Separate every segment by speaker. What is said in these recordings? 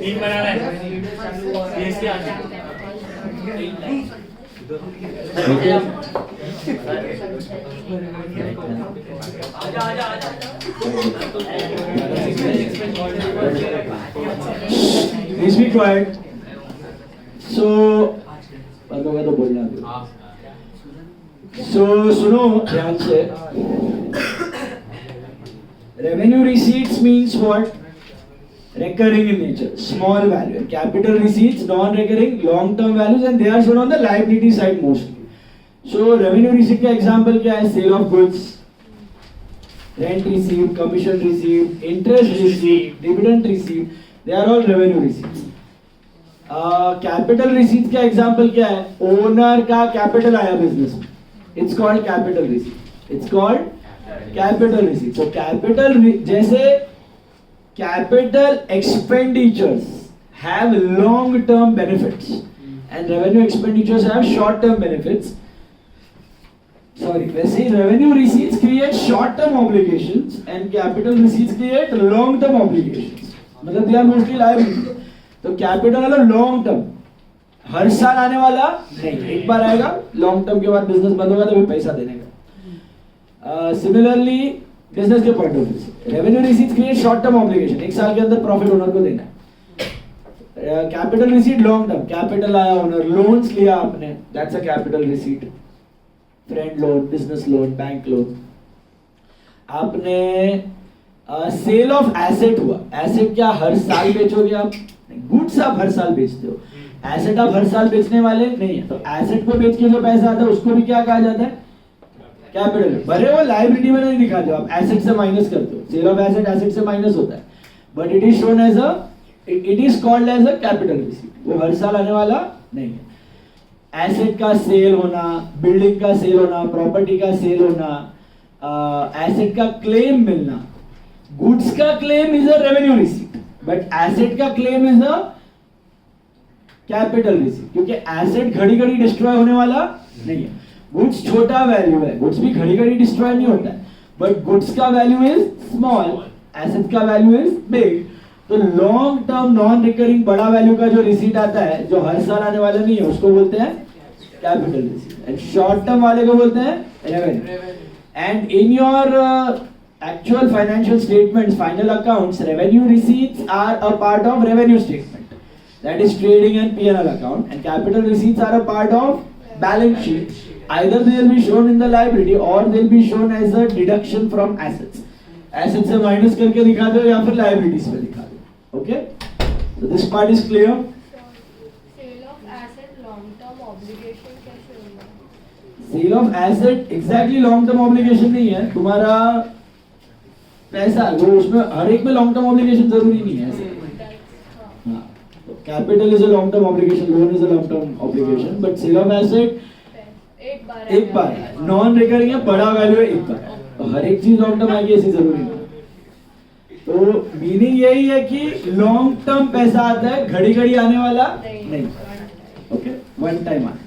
Speaker 1: Team बना रहा है सीएसके आना
Speaker 2: Please be quiet. So, बंदों का तो बोलना है. So, सुनो ध्यान से. Revenue receipts means what? Recurring in nature, small value. Capital receipts, non-recurring, long-term values, and they are shown on the liability side mostly. So, revenue receipt का example क्या है? Sale of goods, rent received, commission received, interest received, dividend received. They are all revenue receipts. Capital receipts का example क्या है? Owner का capital आया business में. It's called capital receipt. It's called capital receipt. So, जैसे capital expenditures have long-term benefits and revenue expenditures have short-term benefits. Sorry, वैसे ही revenue receipts create short-term obligations and capital receipts create long-term obligations. मतलब they are mostly liability. तो capital वाला long-term, हर साल आने वाला नहीं, एक बार आएगा, long-term के बाद business बंद होगा तो भी पैसा देने का. Similarly, बिजनेस के पॉइंट ऑफ व्यू से revenue receipts create short term obligation, एक साल के अंदर प्रॉफिट ओनर को देना है. Capital receipt long term, capital आया ओनर, लोन्स लिया आपने, that's a capital receipt. Friend loan, business loan, bank loan. आपने सेल ऑफ एसेट हुआ, एसेट क्या हर साल बेचोगे आप? गुड्स आप हर साल बेचते हो, एसेट आप हर साल बेचने वाले नहीं है. तो एसेट को बेच के जो पैसा आता है उसको भी क्या कहा जाता है? कैपिटल. भले वो लायबिलिटी में नहीं दिखाते हो, आप एसेट से माइनस करते हो. सेल ऑफ एसेट एसेट से माइनस होता है, but it is shown as it is called as a capital receipt. वो हर साल आने वाला नहीं है. एसेट का सेल होना, बिल्डिंग का सेल होना, प्रॉपर्टी का सेल होना, एसेट का क्लेम मिलना. गुड्स का claim is a revenue receipt, but asset का claim is a capital receipt, क्योंकि एसेट घड़ी घड़ी डिस्ट्रॉय होने वाला नहीं है. गुड्स छोटा वैल्यू है, गुड्स भी घड़ी घड़ी डिस्ट्रॉय नहीं होता है, बट गुड्स का वैल्यू इज स्मॉल, एसेट का वैल्यू इज बिग. तो लॉन्ग टर्म नॉन रिकरिंग बड़ा वैल्यू का जो रिसीट आता है जो हर साल आने वाला नहीं है उसको बोलते हैं capital receipt, and short term वाले को बोलते हैं revenue. And in your actual financial statements, final accounts, revenue receipts are a part of revenue statement, that is trading and P&L account, and capital receipts are a part of balance sheet. Either they will be shown in the liability or they will be shown as a deduction from assets. Assets से minus करके दिखा दो या फिर liabilities पे दिखा दो. Okay? So this part is clear.
Speaker 3: Sale of asset long term obligation कैसे होगा?
Speaker 2: Sale of asset exactly long term obligation नहीं है. तुम्हारा पैसा वो उसमें हर एक में लॉन्ग टर्म ऑब्लिगेशन जरूरी नहीं है ऐसे. हाँ, तो capital is a long term obligation, loan is a long term obligation, but sale of asset एक बार नॉन रिकरिंग है, बड़ा वैल्यू है, एक बार. तो हर एक चीज लॉन्ग टर्म आएगी ऐसी जरूरी नहीं. तो मीनिंग यही है कि लॉन्ग टर्म पैसा आता है, घड़ी घड़ी आने वाला नहीं. ओके, वन टाइम आता.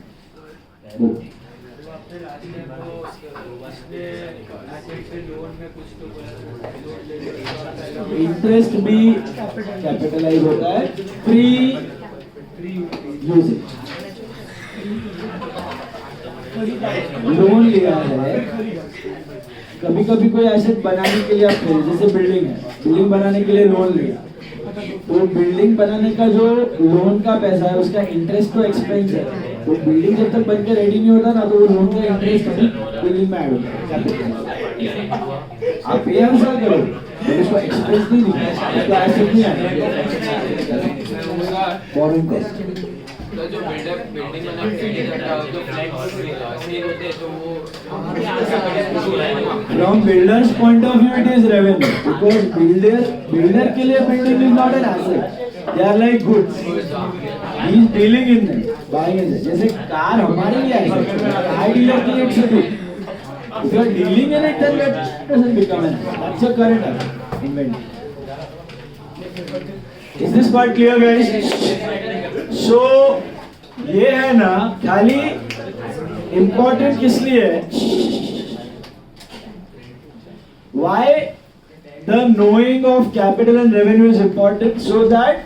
Speaker 2: इंटरेस्ट भी कैपिटलाइज होता है प्री यूजेज. लोन लिया है, कभी कभी कोई एसेट बनाने के लिए आप, जैसे बिल्डिंग है, बिल्डिंग बनाने के लिए लोन लिया, तो बिल्डिंग बनाने का जो लोन का पैसा है उसका इंटरेस्ट तो एक्सपेंस है. तो बिल्डिंग जब तक बन के रेडी नहीं होता ना तो वो लोन का इंटरेस्ट बिल्डिंग में ऐड होता है. आप पे हमेशा करो, उसको एक्सपेंस नहीं दिखा, तो एसेट नहीं आएगा. फॉरेन कॉस्ट
Speaker 4: तो जो बिल्डिंग बना के जाता है तो फ्लैट सेल होते हैं तो वो
Speaker 2: from builder's point of view it is revenue, because builder के लिए building is not an asset, they are like goods, he is dealing in them, buying in them. जैसे कार हमारे लिए asset है, कार डीलर के लिए it's a good. If you are dealing in it then that doesn't become an asset, that's a current asset, inventory. Is this part clear guys? So ये है ना खाली इम्पोर्टेंट किस लिए है? Why the knowing of capital and revenue is important so that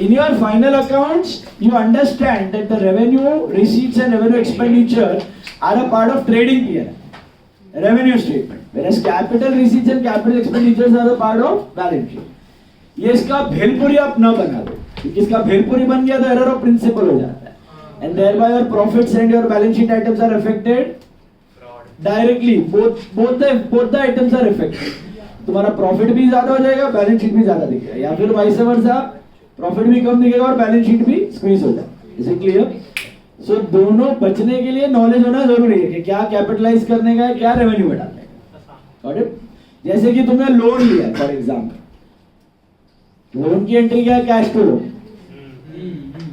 Speaker 2: in your final accounts you understand that the revenue receipts and revenue expenditure are a part of trading P&L, revenue statement, whereas capital receipts and capital expenditures are a part of balance sheet. ये इसका भेलपुरी आप न बना दो, क्योंकि इसका भेलपुरी बन गया तो एरर ऑफ प्रिंसिपल हो जाता है, and thereby your profits and your balance sheet items are affected directly. Both the items are affected. तुम्हारा प्रॉफिट भी ज्यादा हो जाएगा, बैलेंस शीट भी ज्यादा दिखेगा, या फिर वाइस वर्सा, प्रॉफिट भी कम दिखेगा और बैलेंस शीट भी स्क्वीज हो जाएगा. Is it clear? सो दोनों बचने के लिए नॉलेज होना जरूरी है कि क्या कैपिटलाइज करने का है, क्या रेवेन्यू में डालने का. Got it? जैसे कि तुमने लोन लिया फॉर एग्जांपल, लोन की एंट्री क्या है? कैश टू लोन,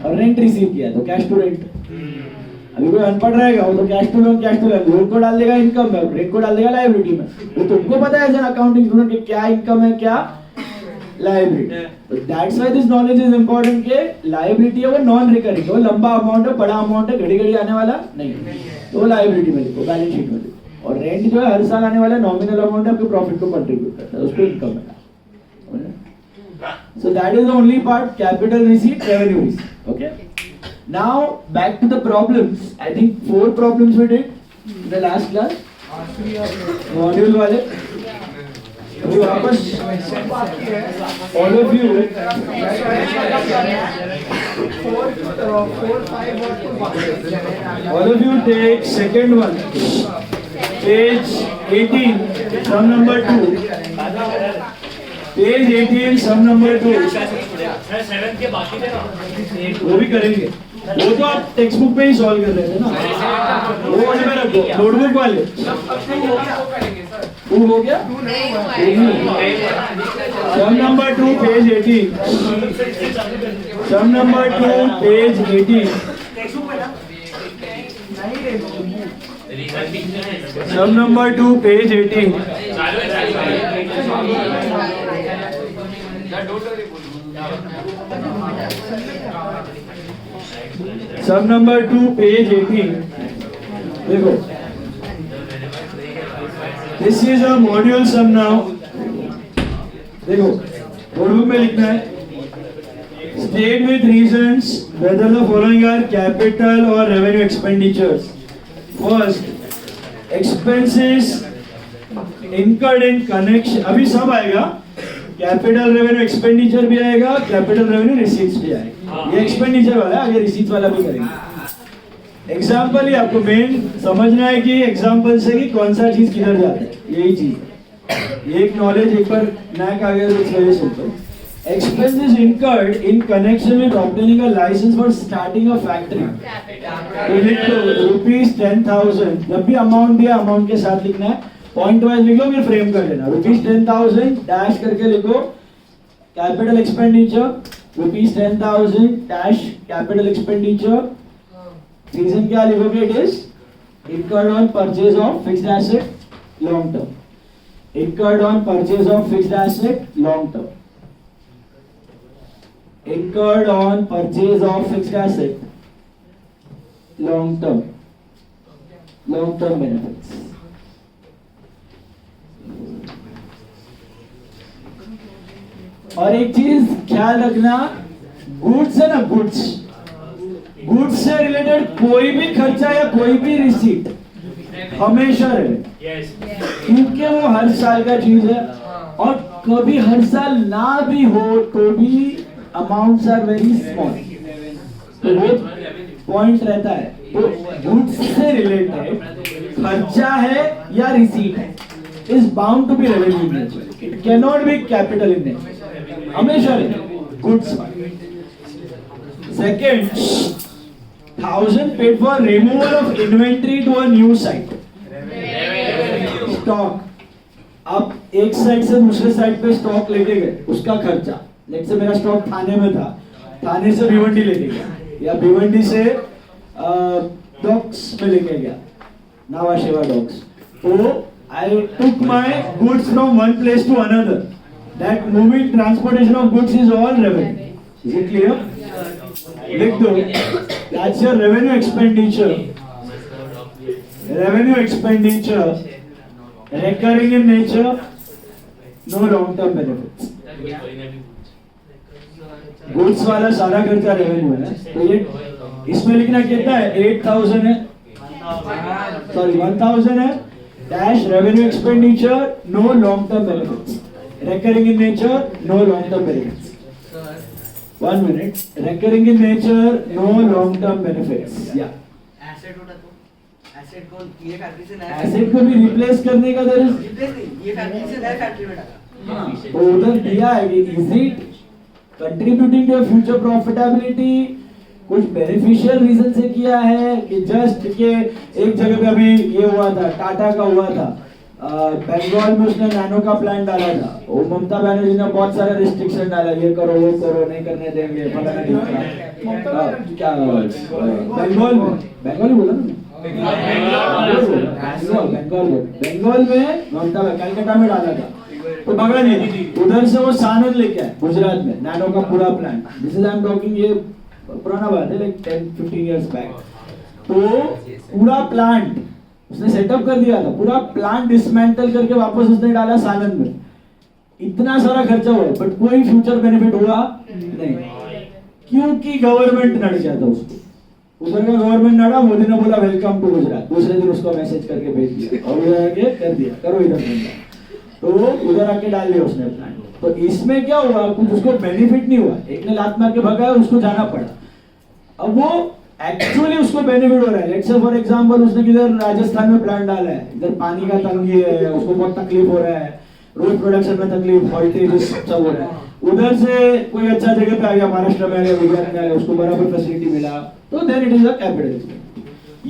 Speaker 2: और रेंट रिसीव किया तो कैश टू रेंट. अभी कोई अनपढ़ रहेगा वो तो कैश टू लोन लोन को डाल देगा इनकम में, रेंट को डाल देगा लायबिलिटी में. तो तुमको पता है एज एन अकाउंटिंग स्टूडेंट कि क्या इनकम है क्या लायबिलिटी. तो that's why this knowledge is important कि लायबिलिटी है वो नॉन रिकरिंग, वो लंबा अमाउंट है, बड़ा अमाउंट है, घड़ी घड़ी आने वाला नहीं, तो लायबिलिटी में लिखो, बैलेंस शीट में लिखो. और रेंट जो है हर साल आने वाला नॉमिनल अमाउंट है, आपके प्रॉफिट को कंट्रीब्यूट करता है, उसको इनकम है. So that is the only part, capital receipt, revenue receipt. Okay. Now back to the problems. I think 4 problems we did in the last class. Module वाले. अभी वापस all of you. All of you take second one. Page 18, sum number 2. Page 18 sum number 2.
Speaker 1: Seven के बाकी थे ना,
Speaker 2: वो भी करेंगे, वो तो आप टेक्स्ट बुक पे ही सॉल्व कर रहे थे ना, वो वाले में रखो, नोटबुक वाले. वो हो गया sum number 2 page 18. Sum number 2 page 18. Sum number 2 page 18. Sum number 2 page 18. देखो, this is a module sum now. देखो नोटबुक में लिखना है, state with reasons whether the following are capital और revenue expenditures. First, expenses incurred in connection, अभी सब आएगा, capital revenue expenditure भी आएगा, कैपिटल रेवेन्यू रिसीट्स भी आएगा. ये एक्सपेंडिचर वाला है, आगे रिसीट्स वाला भी करेंगे. एग्जांपल ही आपको मेन समझना है कि एग्जांपल से कि कौन सा चीज किधर जाता है, यही चीज. ये एक नॉलेज एक बार नैक आ गया तो इस वजह से. Expenses incurred in connection with obtaining a license for starting a factory. तो लिख दो रुपीज 10,000. जब भी अमाउंट दिया अमाउंट के साथ लिखना है, पॉइंट वाइज लिख लो, फिर फ्रेम कर लेना. रुपीज 10,000 डैश करके लिखो capital expenditure, rupees 10,000 dash capital expenditure. Reason क्या लिखोगे? It is incurred on purchase of fixed asset long term. Incurred on purchase of fixed asset long term. Incurred on purchase of fixed asset long term benefits. और एक चीज ख्याल रखना, goods है ना, goods से रिलेटेड कोई भी खर्चा या कोई भी रिसीट हमेशा रहे, क्योंकि वो हर साल का चीज है, और कभी हर साल ना भी हो तो भी अमाउंट्स आर वेरी स्मॉल, तो वो पॉइंट रहता है. तो गुड्स से रिलेटेड खर्चा है या रिसीट है, is bound to be revenue in nature, it can not be capital in nature, हमेशा रहे goods. Second, 1000 paid for removal of inventory to a new site. Stock, आप एक साइड से दूसरे साइड पे स्टॉक लेके गए, उसका खर्चा. लेट्स से मेरा स्टॉक थाने में था, थाने से भिवंडी लेके गया, या भिवंडी से डॉक्स में लेके गया, नावा शेवा डॉक्स. तो I took my goods from one place to another. That moving transportation of goods is all revenue. Is it clear? लिख दो, that's your revenue expenditure. Revenue expenditure recurring in nature, no long term benefits. Goods वाला सारा खर्चा revenue है, तो ये इसमें लिखना कितना है, 8000 है, सॉरी 1000 है, dash revenue expenditure no long term benefits, recurring in nature no long term benefits. 1 minute, recurring in nature no long term benefits. Yeah.
Speaker 5: Asset होता तो एसेट को ये फैक्ट्री से नया
Speaker 2: एसेट को भी रिप्लेस करने का दर
Speaker 5: रिप्लेस नहीं, ये फैक्ट्री से नया फैक्ट्री में डाला।
Speaker 2: तो उधर दिया है कि is it contributing to future profitability, कुछ बेनिफिशियल रीजन से किया है कि जस्ट के एक जगह पे अभी ये हुआ था, टाटा का हुआ था, बंगाल में उसने नैनो का प्लान डाला था, वो ममता बनर्जी ने बहुत सारे रिस्ट्रिक्शन डाला, ये करो वो करो नहीं करने देंगे फलाना ढिमका, क्या बंगाल बोला ना, बंगाल में ममता कलकत्ता में डाला था, तो भगा नहीं, उधर से वो सानंद लेके आए गुजरात में नैनो का पूरा plan, this is I am talking, ये पुराना बात है, लाइक 10-15 इयर्स बैक, तो पूरा प्लांट उसने सेटअप कर दिया था, पूरा प्लांट डिसमेंटल करके वापस उसने डाला सानंद में, इतना सारा खर्चा हुआ, बट कोई फ्यूचर बेनिफिट हुआ नहीं, क्योंकि गवर्नमेंट नड़ गया था उसको, उधर का गवर्नमेंट नड़ा, मोदी ने बोला वेलकम टू गुजरात, दूसरे दिन उसको मैसेज करके भेज दिया और उधर आके कर दिया, करो इधर धंधा, तो उधर आके डाल दिया उसने प्लान। तो इसमें क्या हुआ, कुछ उसको बेनिफिट नहीं हुआ, एक ने लात मार के भगाया, उसको जाना पड़ा, अब वो एक्चुअली उसको बेनिफिट हो रहा है, लेट्स से फॉर एग्जांपल उसने किधर राजस्थान में प्लांट डाला है, इधर पानी का तंगी है, उसको बहुत तकलीफ हो रहा है, रोज प्रोडक्शन में तकलीफ, वोल्टेज सब हो रहा है, उधर से कोई अच्छा जगह पे आ गया, महाराष्ट्र में आ गया, गुजरात में आ गया, उसको बराबर फैसिलिटी मिला, तो then it is a capital.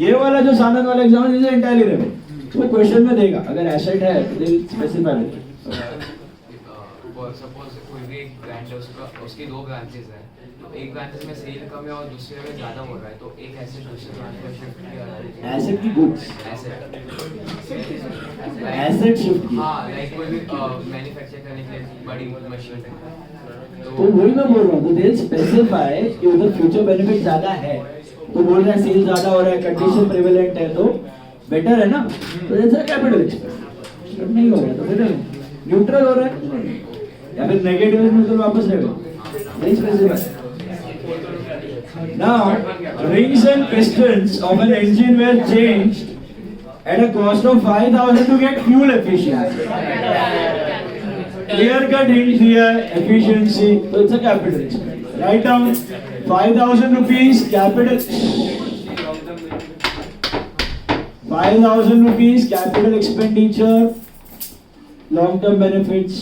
Speaker 2: ये वाला जो सानंद वाला एग्जाम्पल इज एंटायरली रेवेन्यू, तो क्वेश्चन में देगा, अगर एसेट है तो दे स्पेसिफाई इट।
Speaker 4: सपोज कोई भी एक ब्रांच है, उसका उसकी 2 ब्रांचेस है, तो एक ब्रांचेस में सेल कम है और दूसरे में ज्यादा हो रहा है, तो एक एसेट दूसरे ब्रांच में शिफ्ट किया है,
Speaker 2: एसेट की गुड्स, एसेट शिफ्ट की,
Speaker 4: हाँ लाइक कोई भी मैन्युफैक्चर करने के लिए बड़ी मशीन है,
Speaker 2: तो वही मैं बोल रहा हूँ, तो दे स्पेसिफाई कि उधर फ्यूचर बेनिफिट ज्यादा है, तो बोल रहे हैं सेल ज्यादा हो रहा है, कंडीशन प्रिवेलेंट है, तो बेटर है ना, तो ऐसा कैपिटल एक्सपेंस नहीं हो रहा है, तो बेटर न्यूट्रल हो रहा है, या फिर नेगेटिव न्यूट्रल वापस रहेगा, नहीं specify. Now, rings and pistons of an engine were changed at a cost of 5,000 to get fuel efficiency. Clear cut hint here, efficiency, so it's a capital expense. Write down 5,000 rupees capital. 5,000 rupees capital expenditure, long-term benefits.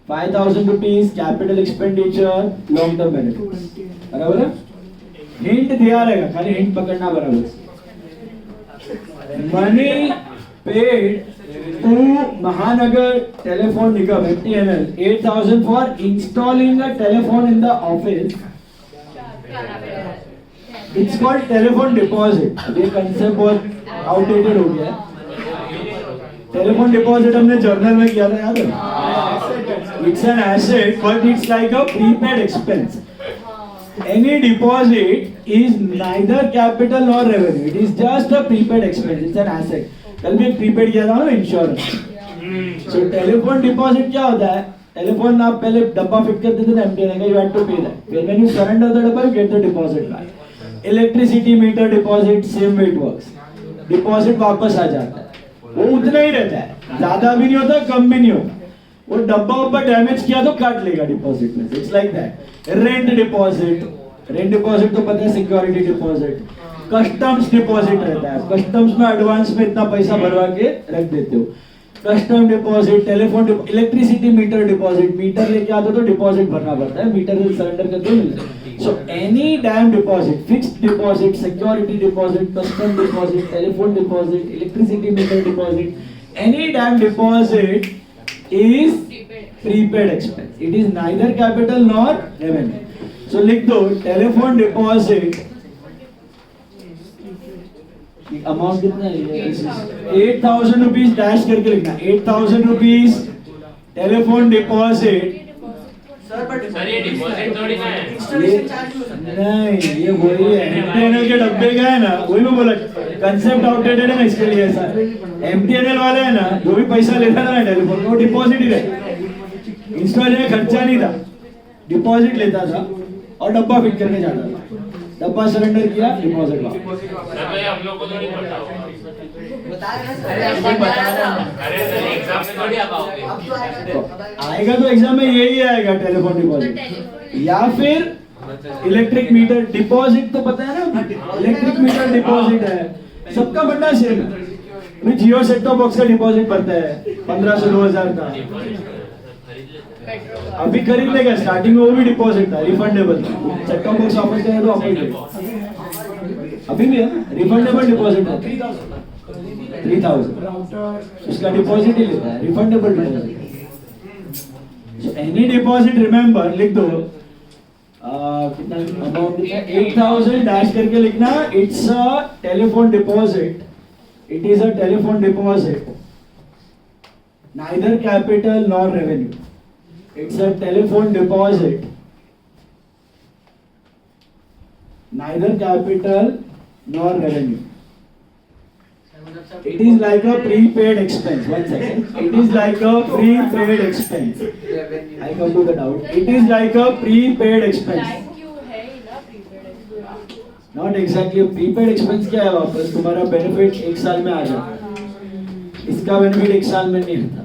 Speaker 2: 5,000 rupees capital expenditure, long-term benefits. बराबर है? Hint दिया रहेगा, खाली hint पकड़ना बराबर। Money paid to महानगर telephone Nigam (MTNL) 8,000 for installing a telephone in the office. It's called telephone deposit. ये concept बहुत आउटडेटेड हो गया है। टेलीफोन डिपॉजिट हमने जर्नल में किया था, याद है? It's an asset but it's like a prepaid expense. Any deposit is neither capital nor revenue. It is just a prepaid expense. It's an asset. कल भी एक प्रीपेड किया था ना, इंश्योरेंस. So टेलीफोन डिपॉजिट क्या होता है? टेलीफोन आप पहले डब्बा फिट करते थे ना MTNL का, you had to pay that. When you surrender the डब्बा, you get the deposit back. Electricity meter deposit, same way it works. Deposit वापस आ जाता है. वो उतना ही रहता है, ज्यादा भी नहीं होता, कम भी नहीं होता. वो डब्बा ऊपर डैमेज किया तो काट लेगा डिपॉजिट में. It's like that. Rent deposit तो पता है, सिक्योरिटी डिपॉजिट. कस्टम्स डिपॉजिट रहता है, कस्टम्स में एडवांस में इतना पैसा भरवा के रख देते हो. Custom deposit, telephone, electricity meter deposit. Meter लेके आते तो डिपॉजिट भरना पड़ता है, मीटर से सरेंडर करके मिलता है. So any damn deposit, fixed deposit, security deposit, custom deposit, telephone deposit, electricity meter deposit, any damn deposit is prepaid expense. It is neither capital nor revenue. So लिख दो telephone deposit. Amount कितना है? 8,000 rupees dash करके लिखना. 8,000 rupees telephone deposit.
Speaker 1: Sir ये deposit थोड़ी ना है.
Speaker 5: इंस्टॉलेशन चार्ज भी हो सकता है.
Speaker 2: नहीं, ये वही है. MTNL के डब्बे का है ना, वही मैं बोला, कंसेप्ट आउटडेटेड है ना, इसके लिए ऐसा. MTNL वाले है ना, जो भी पैसा लेता था ना टेलीफोन का, वो डिपॉजिट ही रहता है. इंस्टॉलेशन में खर्चा नहीं था, डिपॉजिट लेता था और डब्बा फिट करके जाता था, डब्बा सरेंडर किया, डिपॉजिट वापस।
Speaker 1: सर भाई हम लोग को तो नहीं पता होगा।
Speaker 5: बता रहे ना
Speaker 1: अरे सर एग्जाम में थोड़ी आ पाओगे।
Speaker 5: अब तो आएगा
Speaker 2: आएगा तो एग्जाम में यही आएगा, टेलीफोन डिपॉजिट या फिर इलेक्ट्रिक मीटर डिपॉजिट। तो पता है ना, इलेक्ट्रिक मीटर डिपॉजिट है, सबका बंडा सेम है। अभी जियो सेट टॉप बॉक्स का डिपॉजिट पड़ता है 1500 2000 का, अभी खरीद लेगा, स्टार्टिंग में वो भी डिपॉजिट था, रिफंडेबल था। सेट टॉप बॉक्स ऑफर करें तो ऑफर देगा, अभी भी है ना, रिफंडेबल डिपॉजिट है 3000, उसका डिपॉजिट ही लेता है, refundable deposit. So any deposit remember लिख दो, कितना अमाउंट है 8000 डैश करके लिखना, it's a telephone deposit, it is a telephone deposit, neither capital nor revenue, it's a telephone deposit, neither capital nor revenue. It is like a prepaid expense. One second. It is like a prepaid expense. I come to the doubt. It is like a prepaid expense.
Speaker 3: Like you है ही ना prepaid expense।
Speaker 2: Not exactly. Prepaid expense क्या है वापस? तुम्हारा benefit एक साल में आ जाता है, इसका benefit एक साल में नहीं आता,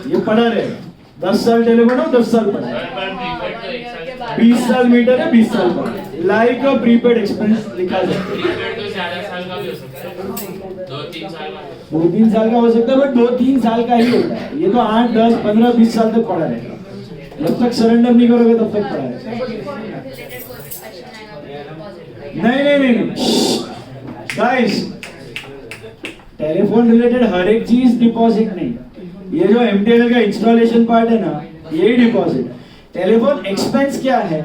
Speaker 2: ये पड़ा रहेगा। 10 साल टेलीफोन हो, 10 साल पड़ा है, 20 साल मीटर है, 20 साल पड़ा है। लाइक अ प्रीपेड एक्सपेंस लिखा जाता है।
Speaker 1: प्रीपेड तो ज्यादा साल का भी हो सकता है, 2-3 साल का।
Speaker 2: 2-3 साल का हो सकता है, बट 2-3 साल का ही होता है। ये तो 8, 10, 15, 20 साल तक पड़ा रहेगा, जब तक सरेंडर नहीं करोगे तब तक पड़ा रहेगा। नहीं गाइस, टेलीफोन रिलेटेड हर एक चीज डिपॉजिट नहीं, ये जो एमटीएनएल का इंस्टॉलेशन पार्ट है ना, यही डिपॉजिट। टेलीफोन एक्सपेंस क्या है?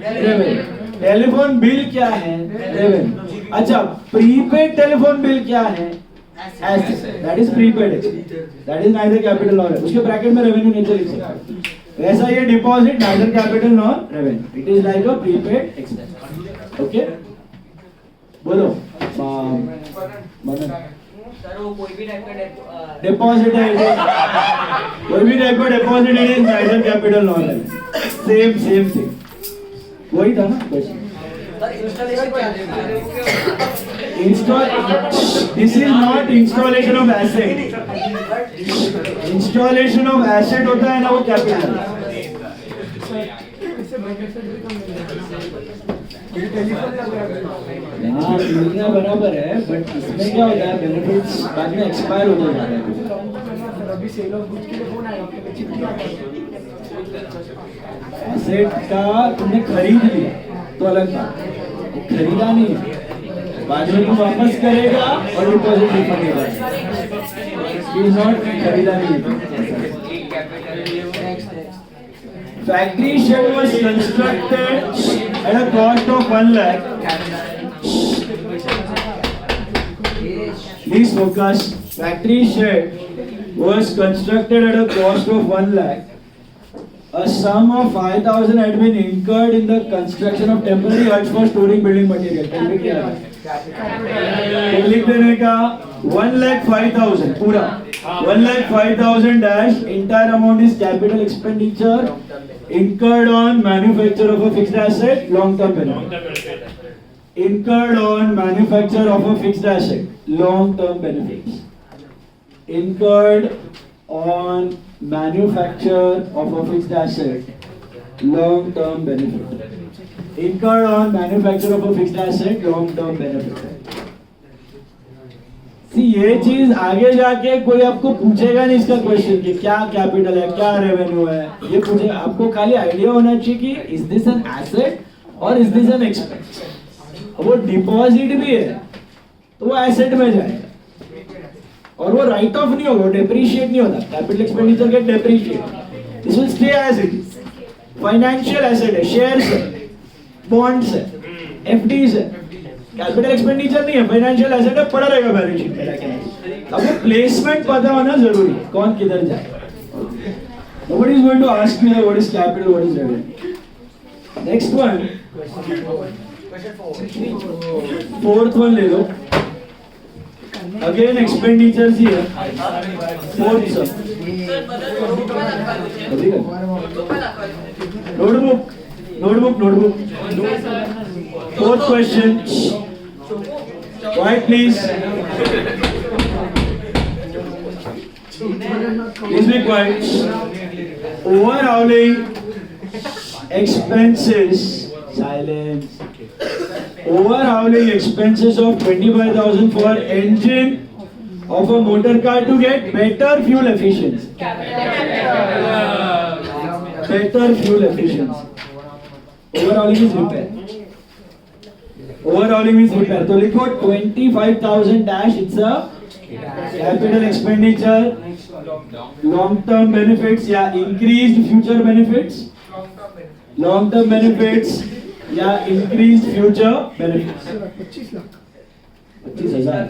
Speaker 2: रेवेन्यू। टेलीफोन बिल क्या है? रेवेन्यू। अच्छा, प्रीपेड टेलीफोन बिल क्या है? Asset, that is prepaid expense, that is neither capital nor, उसके ब्रैकेट में रेवेन्यू नीचे लिख सकते हैं। वैसा ये deposit neither capital nor revenue, it is like a prepaid expense. Okay, बोलो
Speaker 5: सर वो कोई भी टाइप का
Speaker 2: डिपॉजिट है, कोई भी टाइप का deposit is neither capital nor revenue, same thing, वही था ना क्वेश्चन।
Speaker 5: सर इंस्टॉलेशन क्या है?
Speaker 2: Install, this is not installation of asset, installation of asset होता है ना वो कैपिटल। हाँ, मिलना बराबर है, बट इसमें क्या होता है, बेनिफिट्स बाद में एक्सपायर हो जाता है। एसेट का तुमने खरीद लिया तो अलग बात, खरीदा नहीं है, बाद में तुम वापस करेगा और डिपॉजिट रिफंड होगा, नॉट खरीदा नहीं है। Factory shed was constructed at a cost of 1 lakh. Please focus. Factory shed was constructed at a cost of 1 lakh. A sum of 5,000 had been incurred in the construction of temporary huts for storing building material. कैसे क्या है? लिख देने का 1,05,000 पूरा, 1,05,000 dash, entire amount is capital expenditure incurred on manufacture of a fixed asset, long term benefit. Incurred on manufacture of a fixed asset, long term benefits. Incurred on manufacture of a fixed asset, long term benefit. Incurred on manufacture of a fixed asset, long term benefit. ये चीज आगे जाके कोई आपको पूछेगा नहीं इसका question कि क्या कैपिटल है, क्या रेवेन्यू है, ये पूछे, आपको खाली आइडिया होना चाहिए कि इज दिस एन एसेट और इज दिस एन एक्सपेंस। वो डिपॉजिट भी है तो वो एसेट में जाएगा और वो राइट ऑफ नहीं होगा, डेप्रिशिएट नहीं होता, capital expenditure get depreciate, this will stay as it is. Financial asset है, शेयर्स है, बॉन्ड्स है, एफडीज है, कैपिटल एक्सपेंडिचर नहीं है, फाइनेंशियल एसेट है, पड़ा रहेगा बैलेंस शीट में। अब वो प्लेसमेंट पता होना जरूरी है, कौन किधर जाए। Nobody is going to ask me what is capital, what is revenue. Next one, fourth one ले लो, again expenditures ही है, fourth sum। Notebook. Fourth question. Quiet, please. Please be quiet. Overhauling expenses. Silence. Overhauling expenses of 25,000 for engine of a motor car to get better fuel efficiency. Better fuel efficiency. Overhauling is repair. Overhauling is repair. So लिखो 25,000 dash. It's a capital expenditure. Long-term benefits या increased future benefits. Long-term benefits या increased future benefits. 25,000.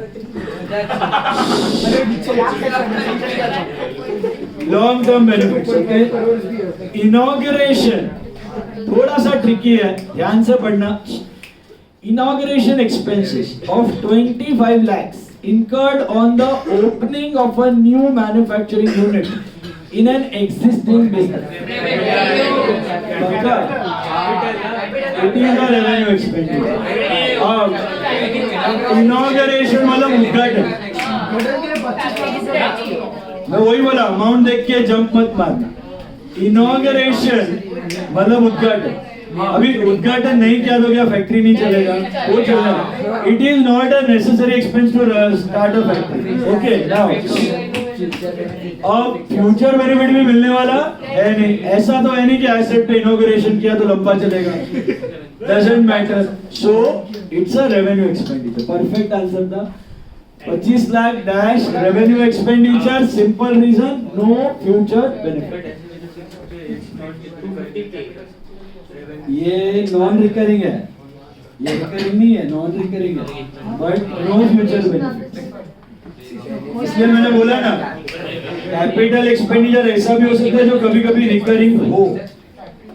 Speaker 2: Long-term benefits. Okay. Inauguration. थोड़ा सा tricky है, ध्यान से पढ़ना. Inauguration expenses of 25 lakhs incurred on the opening of a new manufacturing unit in an existing business. It is a revenue expenditure. Inauguration मतलब उद्घाटन. मैं वही बोला, अमाउंट देख के जंप मत मारना. Inauguration मतलब उद्घाटन. अभी उद्घाटन नहीं किया तो क्या फैक्ट्री नहीं चलेगा? वो चलेगा. It is not a necessary expense to start a factory. Okay, now अब फ्यूचर बेनिफिट भी मिलने वाला है नहीं. ऐसा तो है नहीं कि एसेट पे इनॉग्रेशन किया तो लंबा चलेगा. Doesn't matter. So it's a revenue expenditure. Perfect answer था. 25 lakh dash revenue expenditure. Simple reason, no future benefit. ये नॉन रिकरिंग है, ये रिकरिंग नहीं है, नॉन रिकरिंग है, बट नो फ्यूचर बेनिफिट. इसलिए मैंने बोला ना, कैपिटल एक्सपेंडिचर ऐसा भी हो सकता है जो कभी कभी रिकरिंग हो,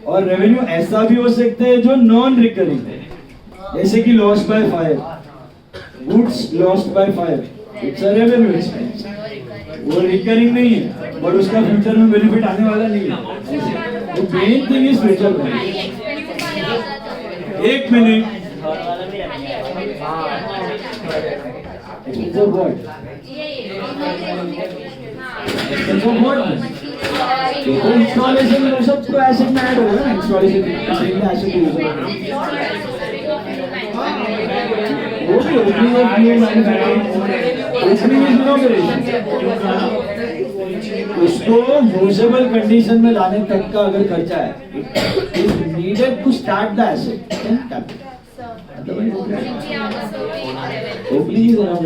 Speaker 2: और रेवेन्यू ऐसा भी हो सकता है जो नॉन रिकरिंग है. जैसे कि lost by fire, goods lost by fire, it's a revenue expense. वो रिकरिंग नहीं है, बट उसका फ्यूचर में बेनिफिट आने वाला नहीं है. The main thing is future benefit. एक minute. Expense of what? Expense of what? तो installation वो सब तो asset में add होगा ना. Installation asset use होगा. वो भी opening of new manufacturing. Opening is inauguration. उसको यूजेबल कंडीशन में लाने तक का अगर खर्चा है, it needed to start the asset in capital. Opening is around.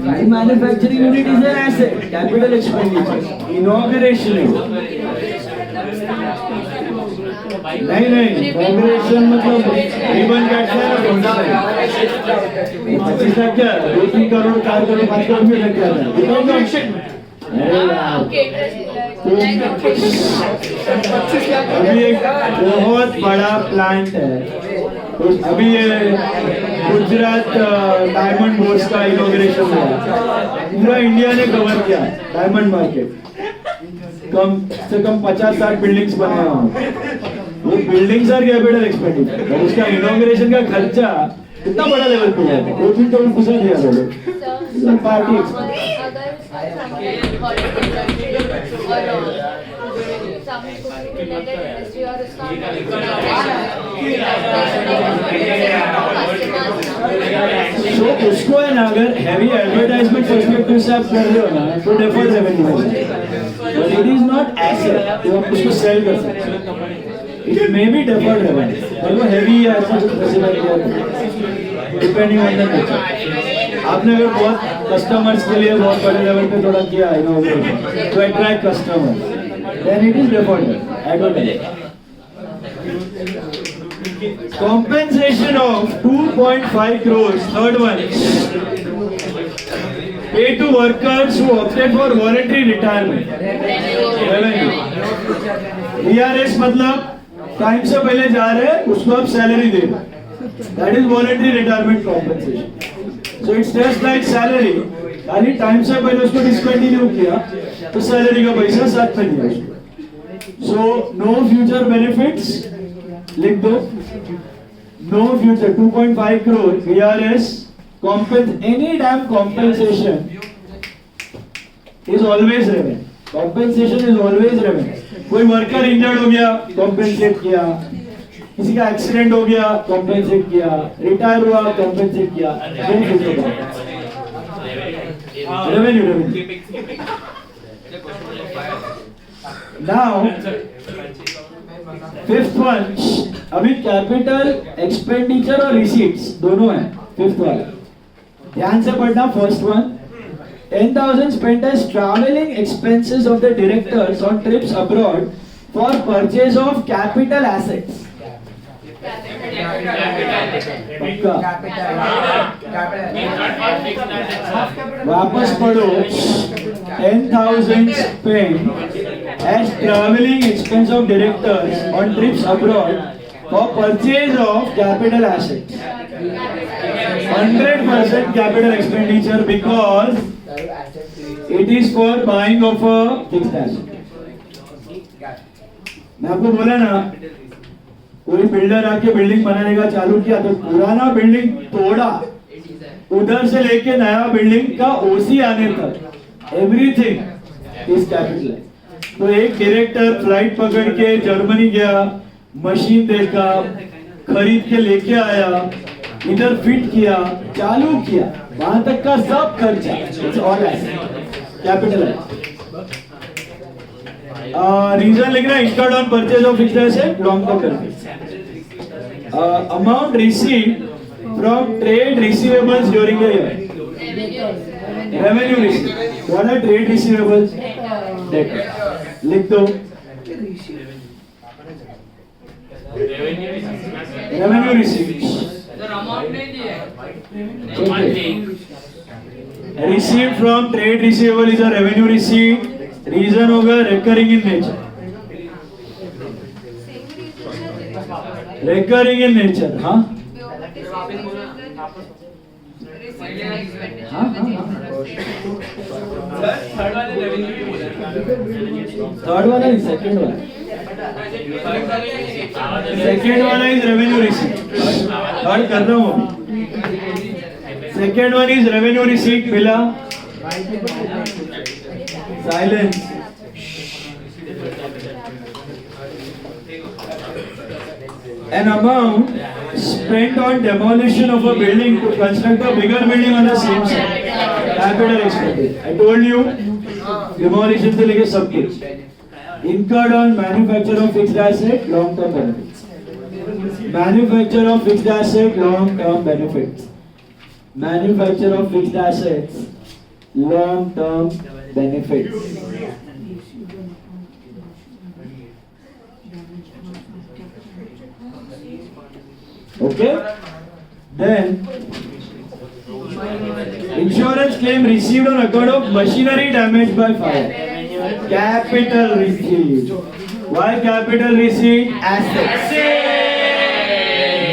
Speaker 2: New manufacturing unit is an asset, capital expenditure. Inauguration नहीं, इनॉग्रेशन मतलब रिबन काटना है. 25 लाख क्या 2-3 करोड़ 4 करोड़ 5 करोड़ में लग जाता है. अभी एक बहुत बड़ा प्लांट है, तो अभी ये गुजरात डायमंड बोर्स का इनॉग्रेशन हुआ. पूरा इंडिया ने कवर किया डायमंड मार्केट. कम से कम 50-60 बिल्डिंग्स बनाया हुआ. वो बिल्डिंग्स आर कैपिटल एक्सपेंडिचर, और उसका इनॉग्रेशन का खर्चा कितना बड़ा लेवल पे है. 2-3 करोड़ घुसा दिया लोग. पार्टी तो उसको है ना, अगर हैवी एडवर्टाइजमेंट पर्सपेक्टिव से आप कर रहे हो ना, तो डेफर्ड रेवेन्यू है. But it is not asset, तो आप उसको सेल कर सकते हो. It may be deferred revenue, और वो हैवी या ऐसा कुछ स्पेसिफाई किया डिपेंडिंग ऑन द नेचर. आपने अगर बहुत कस्टमर्स के लिए बहुत बड़े लेवल पे थोड़ा किया है ना तो attract customer, then it is deferred advertising. Compensation of 2.5 crores. Third one. Pay to workers who opted for voluntary retirement. Revenue. VRS मतलब टाइम से पहले जा रहे हैं, उसको आप salary they. That is voluntary retirement compensation. So it's just like salary. खाली time से पहले उसको डिसकंटिन्यू किया तो सैलरी का पैसा साथ में दिया उसको. So no future benefits. लिख दो. No future 2.5 crore VRS any damn compensation is always revenue. Compensation is always revenue. कोई वर्कर इंजर्ड हो गया कॉम्पेंसेट किया, किसी का एक्सीडेंट हो गया कॉम्पेंसेट किया, रिटायर हुआ कॉम्पेंसेट किया. रेवेन्यू. नाउ फिफ्थ वन, अभी कैपिटल एक्सपेंडिचर और रिसीट्स दोनों हैं. फिफ्थ वाला ध्यान से पढ़ना. First one 10,000 spent as traveling expenses of the directors on trips abroad for purchase of capital assets. पक्का वापस पढ़ो. 10,000 spent as traveling expense of directors on trips abroad for purchase of capital assets. 100% capital expenditure because it is for buying of a fixed asset. मैं आपको बोला ना, कोई builder आके building बनाने का चालू किया तो पुराना बिल्डिंग तोड़ा, उधर से लेके नया बिल्डिंग का ओसी आने तक एवरीथिंग इज कैपिटलाइज्ड. तो एक डायरेक्टर फ्लाइट पकड़ के जर्मनी गया, मशीन देखा, खरीद के लेके आया, इधर फिट किया, चालू किया, वहां तक का सब खर्चा इट्स ऑल कैपिटलाइज्ड. रीजन लिखना incurred on purchase of fixed asset long term benefit. Amount received from trade receivables during the year. Revenue received. What are trade receivables? Debt. लिख दो. Revenue received. Received from trade receivable is a revenue receipt. Reason होगा recurring in nature. Recurring in nature, हाँ? हाँ. Third वाला is second वाला. Second वाला is revenue receipt. Third कर रहा हूँ. Second one is revenue receipt. मिला. Silence. An amount spent on demolition of a building to construct a bigger building on the same site. Capital expenditure. I told you, demolition से लेके सब कुछ. Incurred on manufacture of fixed asset, long-term benefits. Manufacture of fixed asset, long-term benefits. Manufacture of fixed assets, long-term benefits. Okay? Then, insurance claim received on account of machinery damaged by fire. Capital receipt. Why capital receipt? Assets.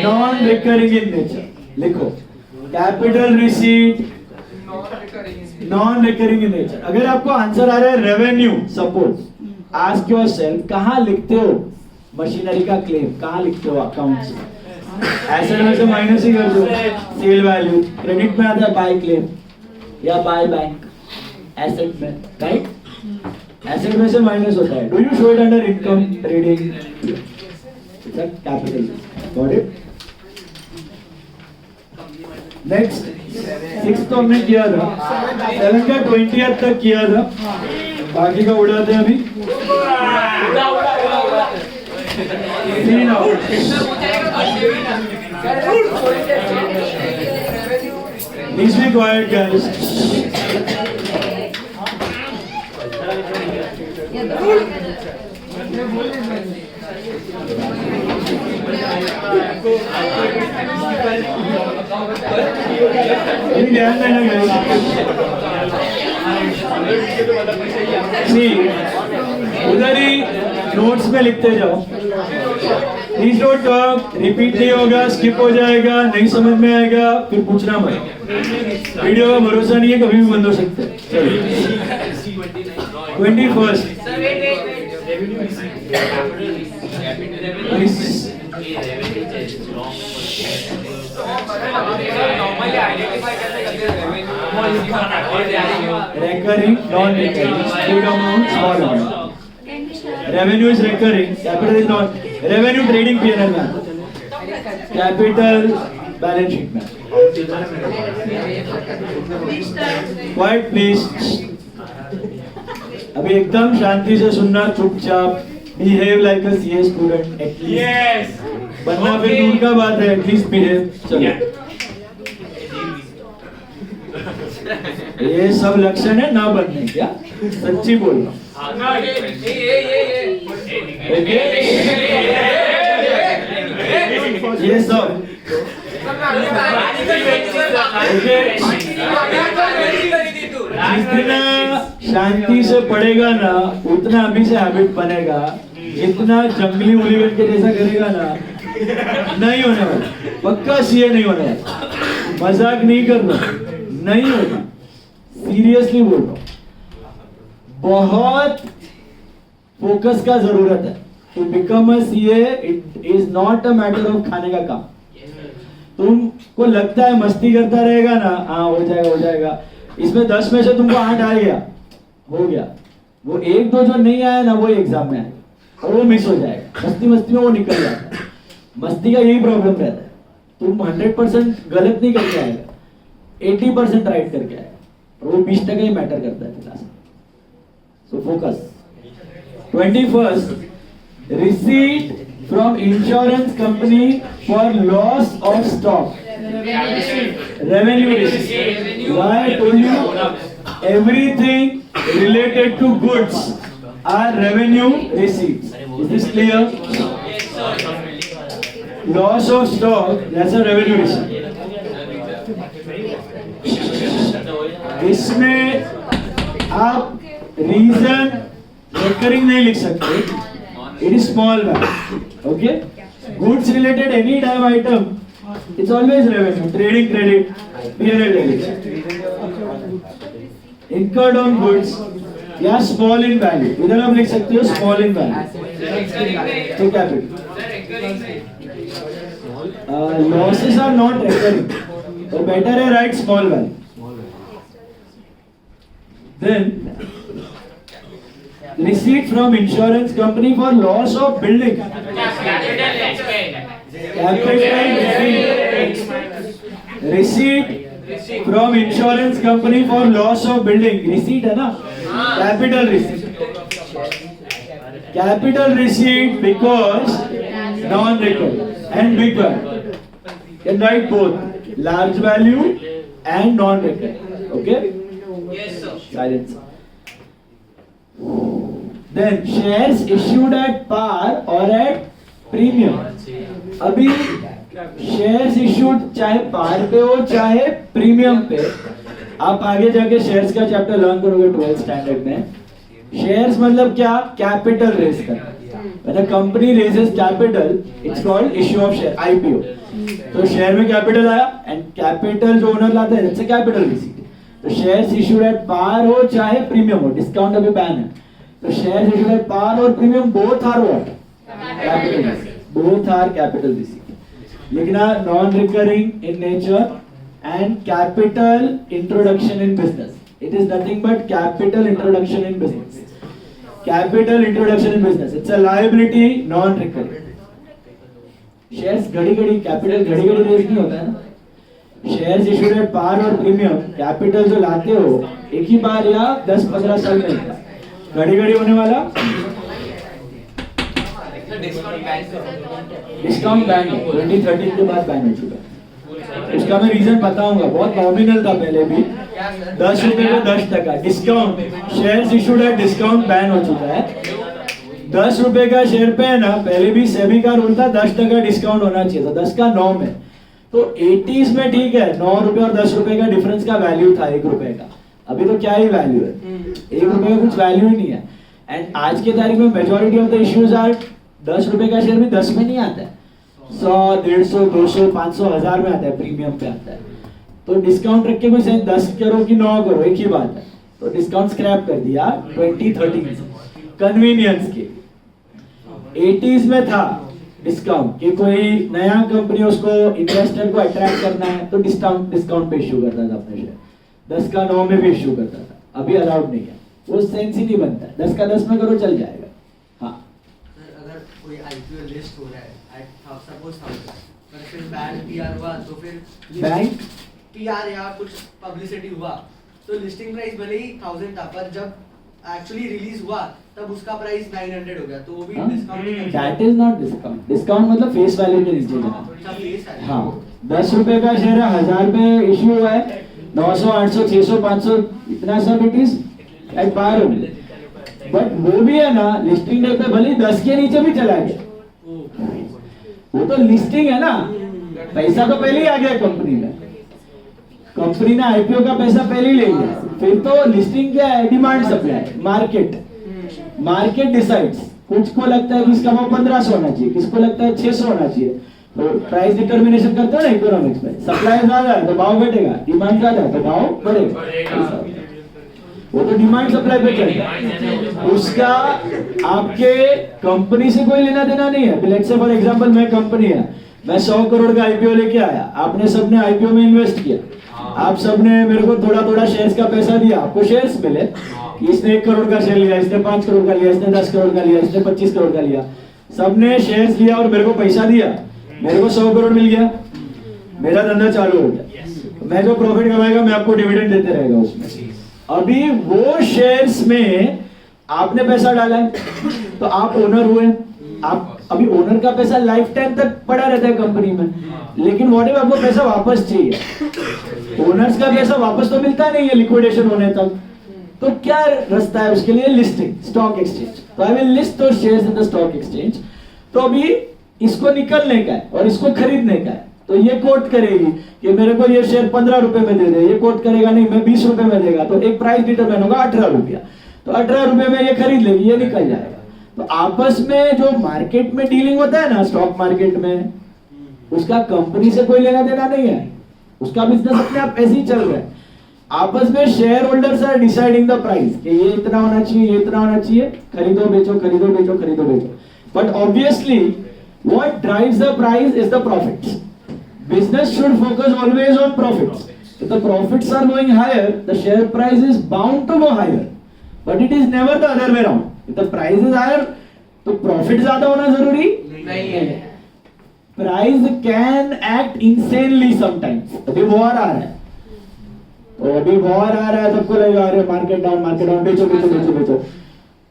Speaker 2: Non-recurring in nature. लिखो. Capital receipt. Non-recurring in nature. अगर आपको answer आ रहा है revenue, suppose, ask yourself, कहाँ लिखते हो machinery का claim? कहाँ लिखते हो अकाउंट से? एसेट में से माइनस ही कर दो. Cell value. क्रेडिट में आता है बाय क्लेम या बाय बैंक. एसेट में, राइट? एसेट में से माइनस होता है. Do you show it under income trading? It's a capital. Got it? Next 6 तो हमने किया था. 7 का 20th तक किया था. बाकी का उड़ाते हैं अभी. 3 hours. Please be quiet, guys. ध्यान देना guys. See, उधर ही नोट्स में लिखते जाओ. Please don't talk. रिपीट नहीं होगा, स्किप हो जाएगा, नहीं समझ में आएगा, फिर पूछना मत. वीडियो का भरोसा नहीं है, कभी भी बंद हो सकता है। चलो 21st
Speaker 4: नॉर्मली आइडेंटिफाई कैसे करते हैं
Speaker 2: recurring, non-recurring, big amount, small amount. Revenue is recurring, capital is not. Revenue trading P&L में, capital balance sheet में. Quiet please. अभी एकदम शांति से सुनना, चुपचाप. Behave like a CA student at least.
Speaker 1: Yes.
Speaker 2: बनना फिर दूर का बात है, at least behave. चलो. ये सब लक्षण है ना बनने, क्या सच्ची बोलना। ये सब जितना शांति से पढ़ेगा ना उतना अभी से हैबिट बनेगा, जितना जंगली उलीगन के जैसा करेगा ना नहीं होने वाला, पक्का सीए नहीं होने वाला, मजाक नहीं करना, नहीं होगा, सीरियसली बोल रहा हूं। बहुत फोकस का जरूरत है to become a CA. It is not a matter of खाने का काम। तुमको लगता है मस्ती करता रहेगा ना, हाँ हो जाएगा हो जाएगा, इसमें 10 में से तुमको 8 आ गया, हो गया, वो एक दो जो नहीं आया ना वो एग्जाम में आए और वो मिस हो जाएगा, मस्ती मस्ती में वो निकल जाता है। मस्ती का यही प्रॉब्लम रहता है, तुम 100% गलत नहीं करके आएगा, 80% राइट करके आएगा, और वो 20% ही मैटर करता है क्लास में। So focus. 21st, receipt from insurance company for loss of stock, revenue receipt. Why I told you everything related to goods are revenue receipts. Is this clear? Loss of stock that's a revenue receipt. इसमें आप reason recurring नहीं लिख सकते, it is small value, okay. Goods related any time item it's always revenue, trading credit, P&L debit. Incurred on goods या small in value, इधर आप लिख सकते हो स्मॉल इन वैल्यू, तो capital. Losses are not recurring, तो better है right small value. Then receipt from insurance company for loss of building, capital receipt from insurance company for loss of building, receipt है ना, capital receipt, capital receipt because non-recurring and big value, can write both large value and non-recurring, okay.
Speaker 4: Yes, sir.
Speaker 2: Silence. Then shares issued at par or at premium. अभी shares issued चाहे पार पे हो चाहे premium पे, आप आगे जाके shares का चैप्टर लर्न करोगे 12th स्टैंडर्ड में। शेयर्स मतलब क्या? कैपिटल रेज करना। When a company raises capital, it's called issue of share, IPO. तो शेयर में कैपिटल आया एंड कैपिटल जो ओनर लाता है that's a capital receipt. तो शेयर्स इश्यूड एट पार हो चाहे प्रीमियम हो, डिस्काउंट अभी बैन है, तो शेयर्स इश्यूड एट पार और premium both are what? Capital, both are capital receipt. लिखना non recurring in nature and capital introduction in business. It is nothing but capital introduction in business, capital introduction in business, it's a liability, non recurring. Shares घड़ी घड़ी capital घड़ी घड़ी raise नहीं होता है ना। Shares issued at par और premium, capital जो लाते हो एक ही बार या 10-15 साल में, घड़ी घड़ी होने वाला डिस्काउंट बैन है, 2013 के बाद बैन हो चुका है। उसका मैं रीजन बताऊंगा, बहुत नॉमिनल था पहले भी, 10 रुपए में 10% discount, shares issued at discount ban हो चुका है। 10 रुपए का शेयर पे है ना, पहले भी सेबी का रूल था 10% डिस्काउंट होना चाहिए था, 10 का 9 में, तो 80s में ठीक है 9 रुपए और 10 रुपए का डिफरेंस का वैल्यू था 1 रुपए का, अभी तो क्या ही वैल्यू है, 1 रुपए का कुछ वैल्यू ही नहीं है। एंड आज के तारीख में majority of the issues are 10 रुपए का शेयर भी 10 में नहीं आता है, 100, 150, 200, 500, 1000 में आता है, प्रीमियम पे आता है। तो डिस्काउंट रख के कोई 10 करो कि 9 करो एक ही बात है, तो डिस्काउंट स्क्रैप कर दिया 20-30 कन्वीनियंस के। 80s में था डिस्काउंट कि कोई नया कंपनी उसको इन्वेस्टर को अट्रैक्ट करना है तो डिस्काउंट पे इश्यू करता था अपने शेयर, 10 का 9 में भी इश्यू करता था, अभी अलाउड नहीं है, वो सेंस ही नहीं बनता है, 10 का 10 में करो चल जाएगा। हाँ
Speaker 5: सर अगर कोई आईपीओ लिस्ट हो रहा है एट सपोज 1000 पर फिर बैंक पीआर हुआ तो फिर
Speaker 2: बैंक
Speaker 5: पीआर या कुछ पब्लिसिटी हुआ तो लिस्टिंग प्राइस भले ही 1000 था पर जब एक्चुअली रिलीज हुआ तब उसका प्राइस 900 हो गया, तो वो भी डिस्काउंट नहीं करता।
Speaker 2: That is not discount, discount मतलब फेस वैल्यू के नीचे जाना।
Speaker 5: अच्छा फेस है।
Speaker 2: हाँ 10 रुपए का शेयर है, 1000 पे इश्यू हुआ है, 900 800 600 500 इतना सब it is at par only, but वो भी है ना लिस्टिंग डे पे भले 10 के नीचे भी चला गया, वो तो लिस्टिंग है ना, पैसा तो पहले ही आ गया कंपनी में, कंपनी ने आईपीओ का पैसा पहले ही ले लिया, फिर तो लिस्टिंग क्या है, डिमांड सप्लाई, मार्केट डिसाइड्स, कुछ को लगता है कि इसका भाव 1500 होना चाहिए, किसको लगता है 600 होना चाहिए, तो प्राइस डिटर्मिनेशन करते हो ना इकोनॉमिक्स में, सप्लाई ज्यादा है तो भाव घटेगा, डिमांड ज्यादा है तो भाव बढ़ेगा, वो तो डिमांड सप्लाई पे चलता है, उसका आपके कंपनी से कोई लेना देना नहीं है। लेट्स से फॉर एग्जांपल मैं कंपनी है, मैं 100 करोड़ का आईपीओ लेके आया, आपने सबने आईपीओ में इन्वेस्ट किया, आप सबने मेरे को थोड़ा थोड़ा शेयर्स का पैसा दिया, आपको शेयर्स मिले, इसने 1 करोड़ का शेयर लिया, इसने 5 करोड़ का लिया, इसने 10 करोड़ का लिया, इसने 25 करोड़ का लिया, सबने शेयर्स लिया और मेरे को पैसा दिया, मेरे को 100 करोड़ मिल गया, मेरा धंधा चालू हो गया, मैं जो प्रॉफिट कमाएगा मैं आपको डिविडेंड देते रहेगा उसमें। अभी वो शेयर्स में आपने पैसा डाला है तो आप ओनर हुए, आप अभी ओनर का पैसा लाइफ टाइम तक पड़ा रहता है कंपनी में, लेकिन व्हाट इफ आपको पैसा वापस चाहिए, ओनर्स का पैसा वापस तो मिलता नहीं है लिक्विडेशन होने तक, तो क्या रास्ता है उसके लिए, लिस्टिंग स्टॉक एक्सचेंज, तो I will list those shares in the stock exchange. तो अभी इसको निकलने का है और इसको खरीदने का है, तो ये कोट करेगी कि मेरे को ये शेयर 15 रुपए में दे दे, ये कोट करेगा नहीं मैं 20 रुपए में देगा, तो एक प्राइस डिटरमाइन होगा 18 रुपया, तो 18 रुपए में ये खरीद लेगी, ये निकल जाएगा। तो आपस में जो मार्केट में डीलिंग होता है ना स्टॉक मार्केट में, उसका कंपनी से कोई लेना देना नहीं है, उसका बिजनेस अपने आप ऐसे ही चल रहा है, आपस में shareholders are deciding the price कि ये इतना होना चाहिए, ये इतना होना चाहिए, खरीदो बेचो खरीदो बेचो खरीदो बेचो, but obviously what drives the price is the profits. Business should focus always on profits. If the profits are going higher, the share price is bound to go higher, but it is never the other way around. If the price is higher, तो profit ज्यादा होना जरूरी
Speaker 5: नहीं है।
Speaker 2: Price can act insanely sometimes. अभी war आ रहा है, तो अभी वॉर आ रहा है, सबको लगेगा अरे मार्केट डाउन बेचो बेचो बेचो बेचो।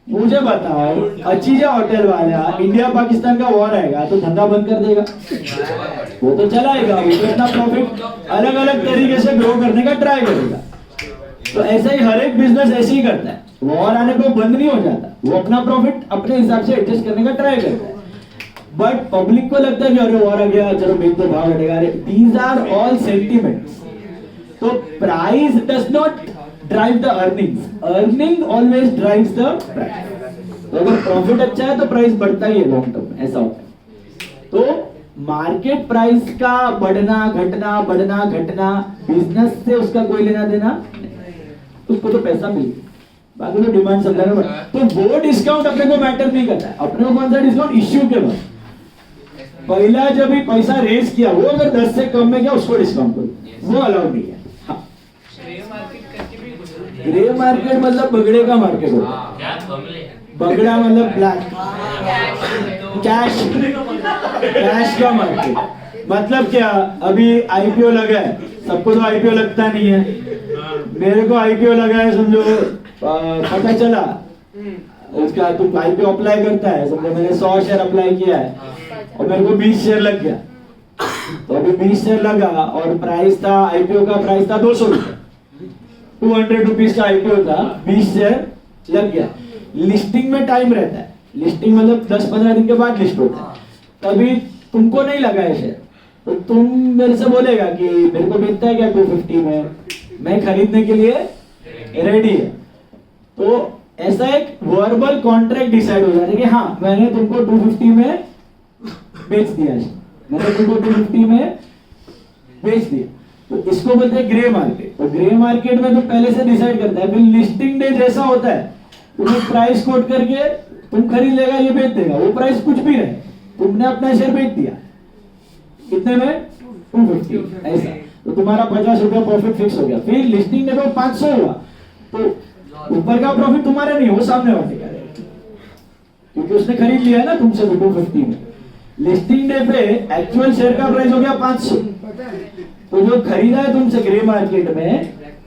Speaker 2: मुझे बताओ अचीजा होटल वाला इंडिया पाकिस्तान का वॉर आएगा तो धंधा बंद कर देगा, वो तो चलाएगा, वो तो अपना प्रॉफिट अलग अलग तरीके से ग्रो करने का ट्राई करेगा। तो ऐसा ही हर एक बिजनेस ऐसे ही करता है, वॉर आने को बंद नहीं हो जाता, वो अपना प्रॉफिट अपने हिसाब से एडजस्ट करने का ट्राई करता है, बट पब्लिक को लगता है कि अरे वॉर आ गया चलो बेच दो भाव घटेगा, दीज आर ऑल सेंटिमेंट्स। तो price does not drive the earning always drives the price। तो अगर प्रॉफिट अच्छा है तो प्राइस बढ़ता ही है लॉन्ग टर्म में, ऐसा होता है। तो मार्केट प्राइस का बढ़ना घटना बिजनेस से उसका कोई लेना देना, उसको तो पैसा मिल गया, बाकी तो डिमांड सप्लाई में, तो वो डिस्काउंट अपने को मैटर नहीं करता है। अपने को कौन सा डिस्काउंट, इश्यू के बाद पहला जब भी पैसा रेज किया वो अगर 10 से कम में गया उसको डिस्काउंट करो, वो अलाउड नहीं है। ग्रे मार्केट मतलब बगड़े का मार्केट होता है, बगड़ा मतलब ब्लैक, कैश का मार्केट। मतलब क्या, अभी आईपीओ लगा है, सबको तो आईपीओ लगता नहीं है, मेरे को आईपीओ लगा है समझो, पता चला उसका तुम आईपीओ अप्लाई करता है, समझो मैंने 100 शेयर अप्लाई किया है और मेरे को 20 शेयर लग गया, तो अभी 20 शेयर लगा और प्राइस था, आईपीओ का प्राइस था 200 रुपए, 200 रुपीज का आईपीओ था, 20 शेयर लग गया। लिस्टिंग में टाइम रहता है, लिस्टिंग मतलब 10-15 दिन के बाद लिस्ट होता है, तभी तुमको नहीं लगा है शेयर, तो तुम मेरे से बोलेगा कि मेरे को मिलता है क्या 250 में, मैं खरीदने के लिए रेडी है। तो ऐसा एक वर्बल कॉन्ट्रैक्ट डिसाइड हो जाता है कि हाँ मैंने तुमको 250 में बेच दिया है, मैंने तुमको 250 में बेच दिया। तो इसको बोलते हैं ग्रे मार्केट। तो ग्रे मार्केट में तो पहले से डिसाइड करता है, फिर लिस्टिंग डे जैसा होता है तुम्हें प्राइस कोट करके तुम खरीद लेगा, ये बेच देगा, वो प्राइस कुछ भी रहे, तुमने अपना शेयर बेच दिया कितने में 250 ऐसा, तो तुम्हारा 50 रुपया प्रॉफिट फिक्स हो गया। फिर लिस्टिंग डे पे 500 हुआ तो ऊपर का प्रॉफिट तुम्हारा नहीं, वो सामने वाले का रहेगा, क्योंकि उसने खरीद लिया है ना तुमसे 250 में। लिस्टिंग डे पे एक्चुअल शेयर का प्राइस हो गया 500, तो जो खरीदा है तुमसे ग्रे मार्केट में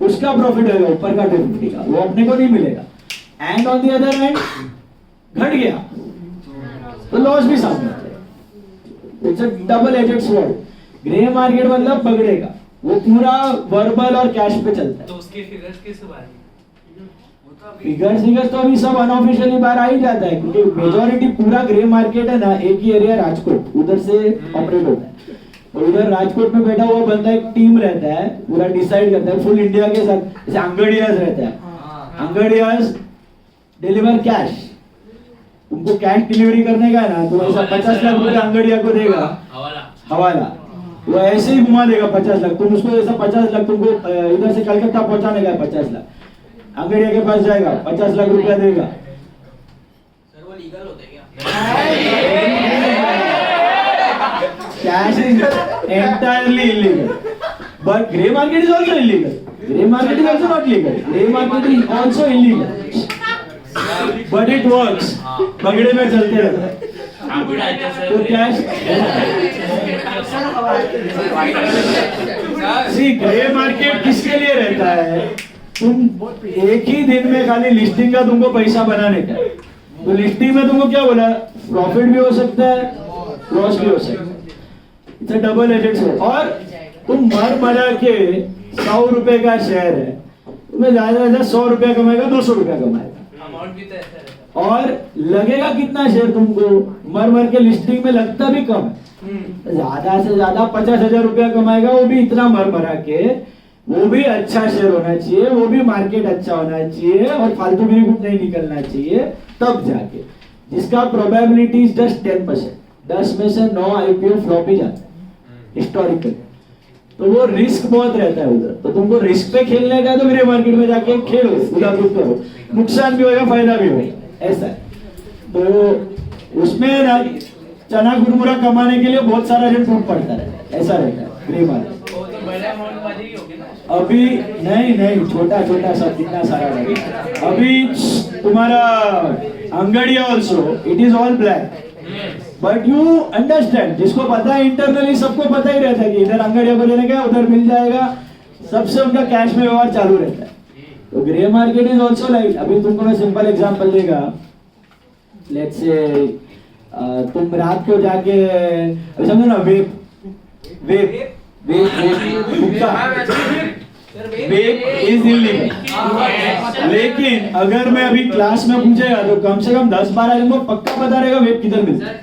Speaker 2: उसका प्रॉफिट होगा ऊपर का 250 का, वो अपने को नहीं मिलेगा। And on the other hand घट गया तो लॉस भी सामने। It's a double aged sword. Grey market मतलब पकड़ेगा, वो पूरा वर्बल और कैश पे चलता है।
Speaker 1: तो उसके फिगर्स किस बारे में?
Speaker 2: फिगर्स तो अभी सब अनऑफिशियली बाहर आ ही जाता है, क्योंकि मेजॉरिटी पूरा ग्रे मार्केट है ना, एक ही एरिया राजकोट, उधर से ऑपरेट होता है। तो उधर राजकोट में बैठा हुआ बंदा एक टीम रहता है, पूरा डिसाइड करता है फुल इंडिया के साथ, जैसे अंगड़ियाज रहता है, अंगड़ियाज डिलीवर कैश, तुमको कैश डिलीवरी करने का है ना, तो ऐसा 50 लाख रुपए अंगड़िया को देगा हवाला, वो ऐसे ही घुमा देगा 50 लाख, तुम उसको ऐसा 50 लाख तुमको इधर से कलकत्ता पहुंचाने का 50 लाख, अंगड़िया के पास जाएगा 50 लाख रुपया देगा।
Speaker 5: सर वो लीगल होता है क्या?
Speaker 2: Cash is entirely illegal, but grey market is also illegal. Grey market is also not legal. Grey market is also illegal, but it works. पगड़े में चलते रहता है। तो कैश सी ग्रे मार्केट किसके लिए रहता है? तुम एक ही दिन में खाली लिस्टिंग का तुमको पैसा बनाने का, तो लिस्टिंग में तुमको क्या बोला, प्रॉफिट भी हो सकता है लॉस भी हो सकता है। It's a double aged sword. और तुम मर मरा के 100 रुपए का शेयर है, तुम्हें ज्यादा से 100 रुपया कमाएगा, 200 रुपया कमाएगा,
Speaker 1: अमाउंट भी तो ऐसा रहता है।
Speaker 2: और लगेगा कितना शेयर तुमको, मर मर के लिस्टिंग में लगता भी कम है, ज्यादा से ज्यादा 50,000 रुपया कमाएगा, वो भी इतना मर मरा के, वो भी अच्छा शेयर होना चाहिए, वो भी मार्केट अच्छा होना चाहिए, और फालतू भी कुछ नहीं निकलना चाहिए, तब जाके जिसका प्रोबेबिलिटी इज जस्ट 10%, 10 में से 9 आईपीओ फ्लॉप ही जाता है हिस्टोरिकली। तो वो रिस्क बहुत रहता है उधर, तो तुमको रिस्क पे खेलने का तो मेरे मार्केट में जाके खेलो, उधर करो, नुकसान भी होगा फायदा भी होगा, ऐसा है। तो उसमें ना चना गुरमुरा कमाने के लिए बहुत सारा रेट टूट पड़ता है, ऐसा रहता है ग्रे मार्केट।
Speaker 1: वो तो बड़े अमाउंट वाली ही होगी ना।
Speaker 2: अभी नहीं छोटा छोटा सब कितना सारा रहेगा। अभी तुम्हारा अंगड़िया also it is all black, but you understand, जिसको पता है इंटरनली, सबको पता ही रहता है कि इधर अंगड़िया को लेने का, उधर मिल जाएगा, सबसे उनका कैश में व्यवहार चालू रहता है। तो grey market is also like, अभी तुमको मैं सिंपल एग्जांपल देगा, लेट्स से तुम रात को जाके, अभी समझो ना, वेप इज इलीगल, लेकिन अगर मैं अभी क्लास में पूछेगा तो कम से कम 10-12 जन को पक्का पता रहेगा वेप किधर मिलता है।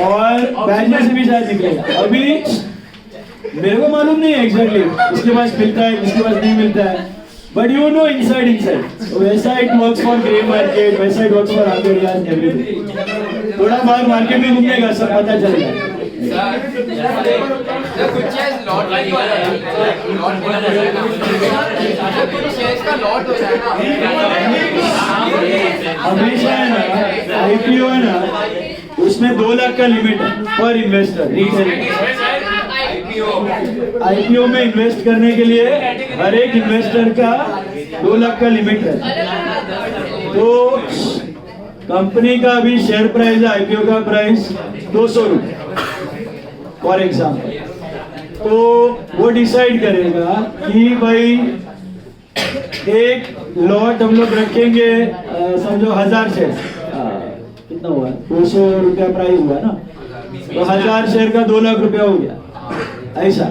Speaker 2: और बैचलर से भी शायद निकलेगा। अभी मेरे को मालूम नहीं है एग्जैक्टली इसके पास मिलता है, किसके पास नहीं मिलता है, बट यू नो इनसाइड वैसा it works for grey market, वैसा इट वर्क्स फॉर अंगड़ियाज, एवरीथिंग। थोड़ा बाहर मार्केट में घूमनेगा सब पता चलेगा। हमेशा है ना आईपीओ है ना, उसमें 2 लाख का लिमिट है पर इन्वेस्टर। आईपीओ में इन्वेस्ट करने के लिए हर एक इन्वेस्टर का 2 लाख का लिमिट है। तो कंपनी का अभी शेयर प्राइस है, आईपीओ का प्राइस 200 रुपए फॉर एग्जाम्पल, तो वो डिसाइड करेगा कि भाई एक लॉट हम लोग रखेंगे, समझो 1000 शेयर, कितना हुआ, 200 रुपया प्राइस हुआ ना, तो 1000 शेयर का 2 लाख रुपया हो गया ऐसा।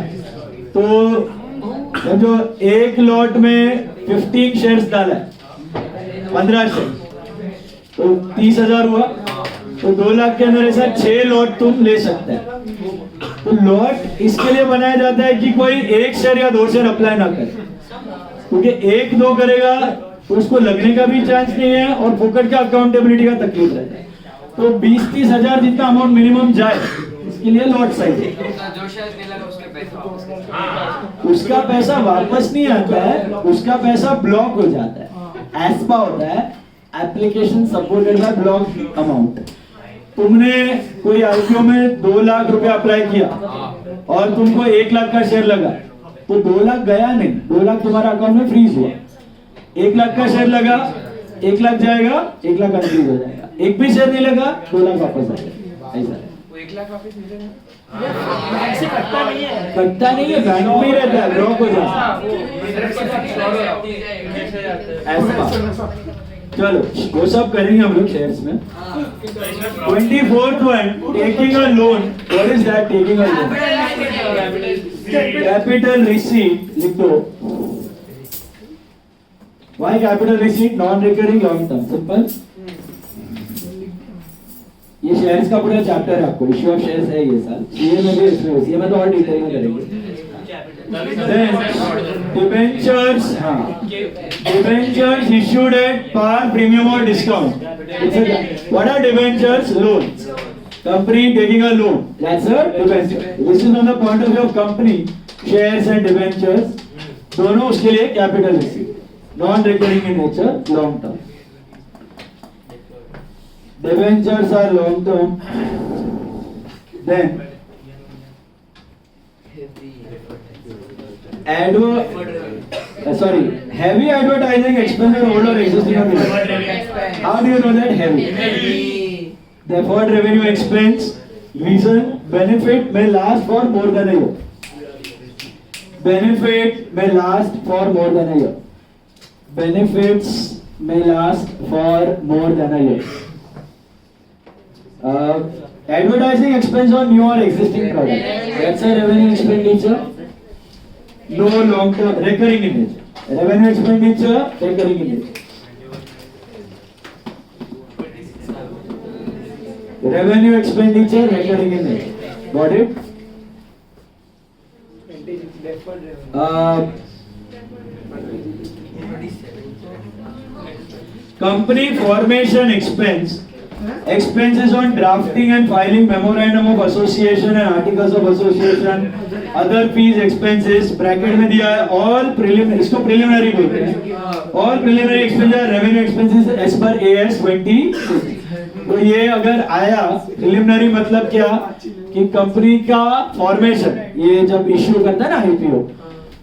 Speaker 2: तो समझो एक लॉट में 15 शेयर्स डाला, 15 शेयर, तो 30,000 हुआ, तो 2 लाख के अंदर ऐसा 6 लॉट तुम ले सकते हैं। तो लॉट इसके लिए बनाया जाता है कि कोई 1 शेयर या 2 शेयर अप्लाई ना करे, क्योंकि 1-2 करेगा तो उसको लगने का भी चांस नहीं है, और फोकट का अकाउंटेबिलिटी का तकलीफ रहता है। तो 20-30 हजार जितना अमाउंट मिनिमम जाए इसके लिए लॉट साइज है।
Speaker 4: तो जो शेयर मिलेगा उसके पैसे वापस कैसे?
Speaker 1: हाँ
Speaker 2: उसका पैसा वापस नहीं आता है, उसका पैसा ब्लॉक हो जाता है। एस्पा होता है, application supported by block amount. तुमने कोई आईपीओ में 2 लाख रुपए अप्लाई किया और तुमको 1 लाख का शेयर लगा, तो 2 लाख गया नहीं, 2 लाख तुम्हारा अकाउंट में फ्रीज हुआ। 1 लाख का शेयर लगा, 1 लाख जाएगा, 1 लाख अनफ्रीज हो जाएगा। एक भी शेयर नहीं लगा, 2 लाख वापस आ जाएगा। ऐसा है।
Speaker 4: वो 1 लाख वापस मिलेगा?
Speaker 6: बैंक से कटता नहीं है।
Speaker 2: कटता नहीं है, बैंक में ही रहता है, ब्लॉक हो जाता है। ऐसा चलो वो सब करेंगे हम लोग शेयर्स में। 24th one, taking a loan. What is that? Taking a loan. Capital receipt लिख दो। Why capital receipt? Non-recurring long term. Simple. ये शेयर्स का पूरा चैप्टर है आपको, इश्यू ऑफ शेयर्स है ये साल। सीए में भी इसमें, सीए में तो और डिटेल में करेंगे। Debentures, हाँ, debentures issued at par, premium or discount. What are debentures? Loans. Company taking a loan. That's a debenture. This is on the point of view of company. Shares and debentures, दोनों उसके लिए capital receipt. Non-recurring in nature, long term. Debentures are long term. Then heavy advertising expense are old or existing or new? How do you know that? Heavy. Deferred revenue expense, reason, benefit may last for more than a year. Benefit may last for more than a year. Benefits may last for more than a year. Advertising expense on new or existing product. That's a revenue expenditure. No long term, recurring in nature. Revenue expenditure, recurring in nature. Revenue expenditure, recurring in nature. Got it? Company formation expense. Expenses on drafting and filing memorandum of association and articles of association, other fees, expenses, bracket में दिया है all preliminary, इसको preliminary बोलते हैं, all preliminary expenses revenue expenses as per AS 20। तो ये अगर आया preliminary मतलब क्या कि कंपनी का फॉर्मेशन, ये जब इश्यू करता है ना आईपीओ,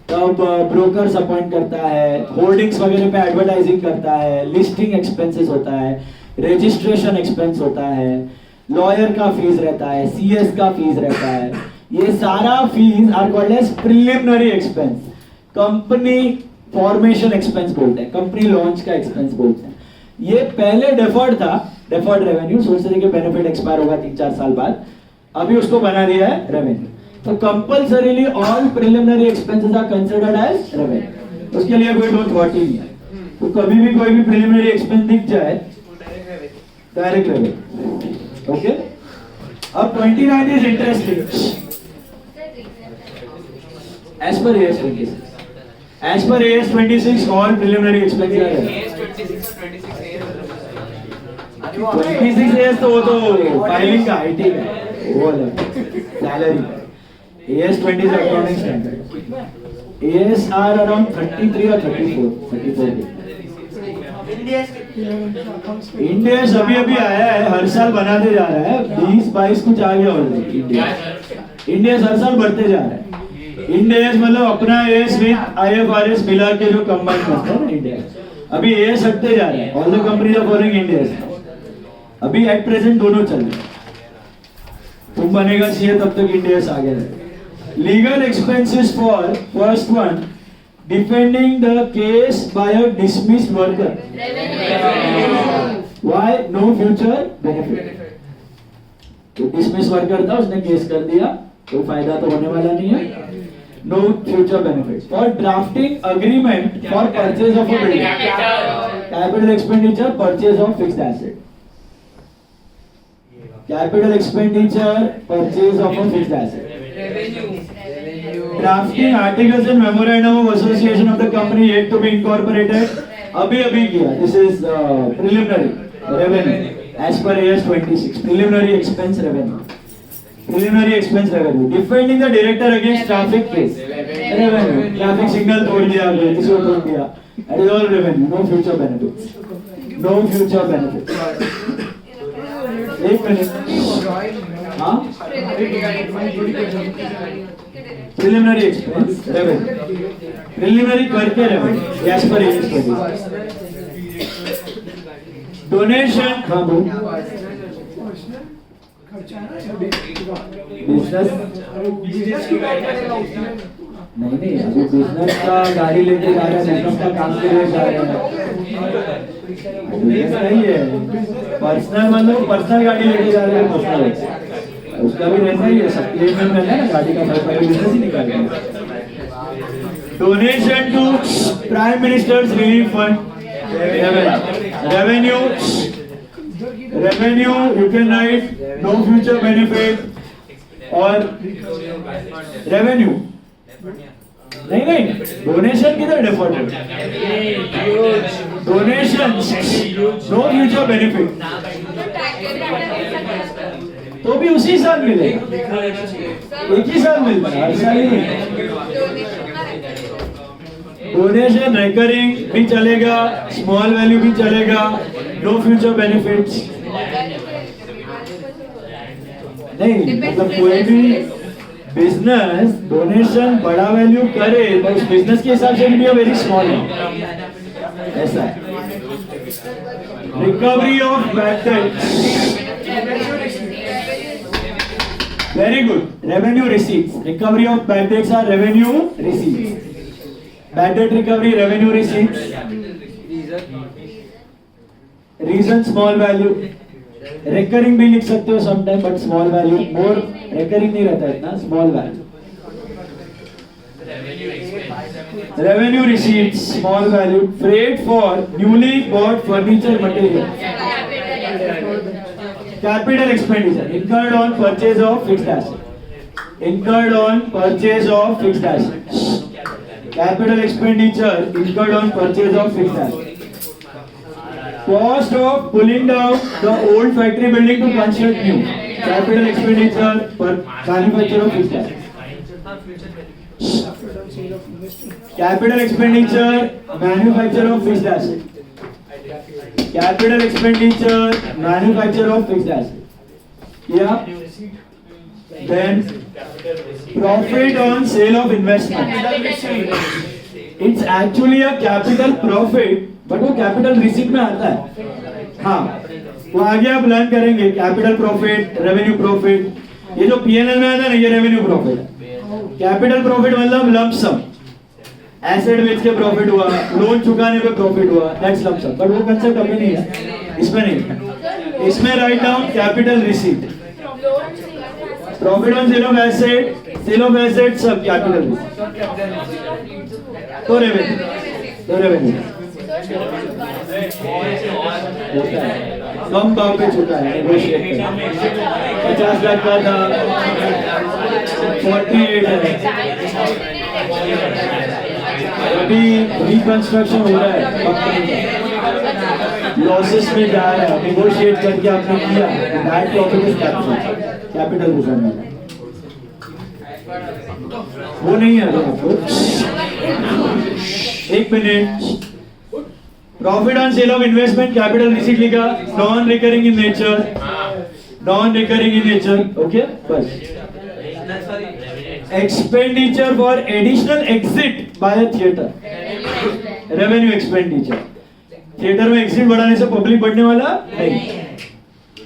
Speaker 2: तब ब्रोकर्स अपॉइंट करता है, होर्डिंग्स वगैरह पे एडवर्टाइजिंग करता है, लिस्टिंग एक्सपेंसेस होता है, रजिस्ट्रेशन एक्सपेंस होता है, लॉयर का फीस रहता है, सीएस का फीस रहता है, ये सारा fees are called as preliminary expense. Company formation expense बोलते हैं, कंपनी लॉन्च का एक्सपेंस बोलते हैं। ये पहले डेफर्ड था, डेफर्ड रेवेन्यू, सोचते थे कि बेनिफिट एक्सपायर होगा 3-4 साल बाद, अभी उसको बना दिया है रेवेन्यू। तो compulsorily all preliminary expenses are considered as revenue, उसके लिए कोई दो थॉट ही नहीं है। तो कभी भी कोई भी प्रिलिमिनरी एक्सपेंस दिख जाए, डायरेक्ट रेवेन्यू। ओके, अब 29 is interesting. As per AS 26, as per AS 26 all preliminary expenses are 26 AS तो वो तो फाइलिंग का आईटी का वो अलग salary. AS 20 is accounting standard. AS are around 33 or 34 Indians अभी अभी आया है, हर साल बनाते जा रहा है, 20-22 कुछ आ गया ऑलरेडी। इंडियस हर साल बढ़ते जा रहा है। इंडियस मतलब अपना AS विद IFRS मिला के जो कंबाइन करता है ना इंडियस, अभी AS हटते जा रहा है। All the companies are following Ind AS. अभी एट प्रेजेंट दोनों चल रहे हैं। तुम बनेगा सीए तब तक इंडियस आगे रहे। Legal expenses for first one, defending the case by a dismissed worker. Why? No future benefit. तो dismissed worker था, उसने केस कर दिया, कोई फायदा तो होने वाला नहीं है। No future benefits. For drafting agreement for purchase of a building. Capital expenditure, purchase of fixed asset. Capital expenditure, purchase of a fixed asset. Drafting articles and memorandum of association of the company yet to be incorporated, अभी किया, this is preliminary revenue. as per AS 26, preliminary expense revenue. Preliminary expense revenue. Defending the director against traffic case. Revenue. Traffic signal तोड़ दिया, किसी को तोड़ दिया. That is all revenue. No future benefits. No future benefits. एक minute. हाँ? Preliminary expense revenue. Preliminary करके revenue. As per AS 26. Donation. हाँ बोल. बिजनेस नहीं अभी बिजनेस का गाड़ी लेके जा रहे हैं, बिजनेस का काम के लिए जा रहे हैं. बिजनेस नहीं है, पर्सनल मतलब पर्सनल गाड़ी लेके जा रहे हैं, पर्सनल उसका भी रहता ही है, सप्लीमेंट में है ना गाड़ी का खर्चा भी बिजनेस ही निकालेंगे. Donation to prime minister's relief fund. Revenue you can write no future benefit or revenue. नहीं डोनेशन किधर डिफॉल्ट है? डोनेशन नो फ्यूचर बेनिफिट तो भी उसी साल मिलेगा, एक ही साल मिलता है, हर साल नहीं. डोनेशन रिकरिंग भी चलेगा, स्मॉल वैल्यू भी चलेगा, नो फ्यूचर बेनिफिट्स नहीं. मतलब कोई भी बिजनेस डोनेशन बड़ा वैल्यू करे तो उस बिजनेस के हिसाब से भी वेरी स्मॉल है, ऐसा है. Recovery of bad debt. Very good. Revenue receipts. Recovery of bad debts are revenue receipts. Bad debt recovery revenue receipts. Reason small value. Recurring भी लिख सकते हो sometime, but small value more. Recurring नहीं रहता इतना, small value. Revenue receipts small value. Freight for newly bought furniture material. Capital expenditure incurred on purchase of fixed asset. Incurred on purchase of fixed asset. Capital expenditure incurred on purchase of fixed asset. Cost of pulling down the old factory building to construct new. Capital expenditure for manufacture of fixed assets. Capital expenditure manufacture of fixed assets. Capital expenditure manufacture of fixed assets. Yeah. Then profit on sale of investment. It's actually a capital profit. But वो capital receipt में आता है. हाँ वो आगे आप learn करेंगे. Capital profit, revenue profit, ये जो पीएनएल में आता है ना ये रेवेन्यू प्रॉफिट है. कैपिटल प्रॉफिट मतलब लंप सम. एसेट बेच के प्रॉफिट हुआ, लोन चुकाने पे प्रॉफिट हुआ, दैट्स लंप सम. बट वो कंसेप्ट अभी नहीं है, इसमें नहीं. इसमें write down capital receipt. Profit on sale of asset, sale of asset सब कैपिटल रिसीट. तो रेवेन्यू कम भाव पे चुका है, नेगोशिएट कर. 50 लाख का था, 48 है. अभी रिकंस्ट्रक्शन हो रहा है, लॉसेस में जा रहा है, नेगोशिएट करके आपने किया, that profit is capital reserve. वो नहीं है आपको. एक minute. Profit on sale of investment capital receipt लिखा. Non recurring in nature. Non recurring in nature. Okay बस. Expenditure for additional exit by theatre. Revenue expenditure. Theatre में exit बढ़ाने से पब्लिक बढ़ने वाला नहीं.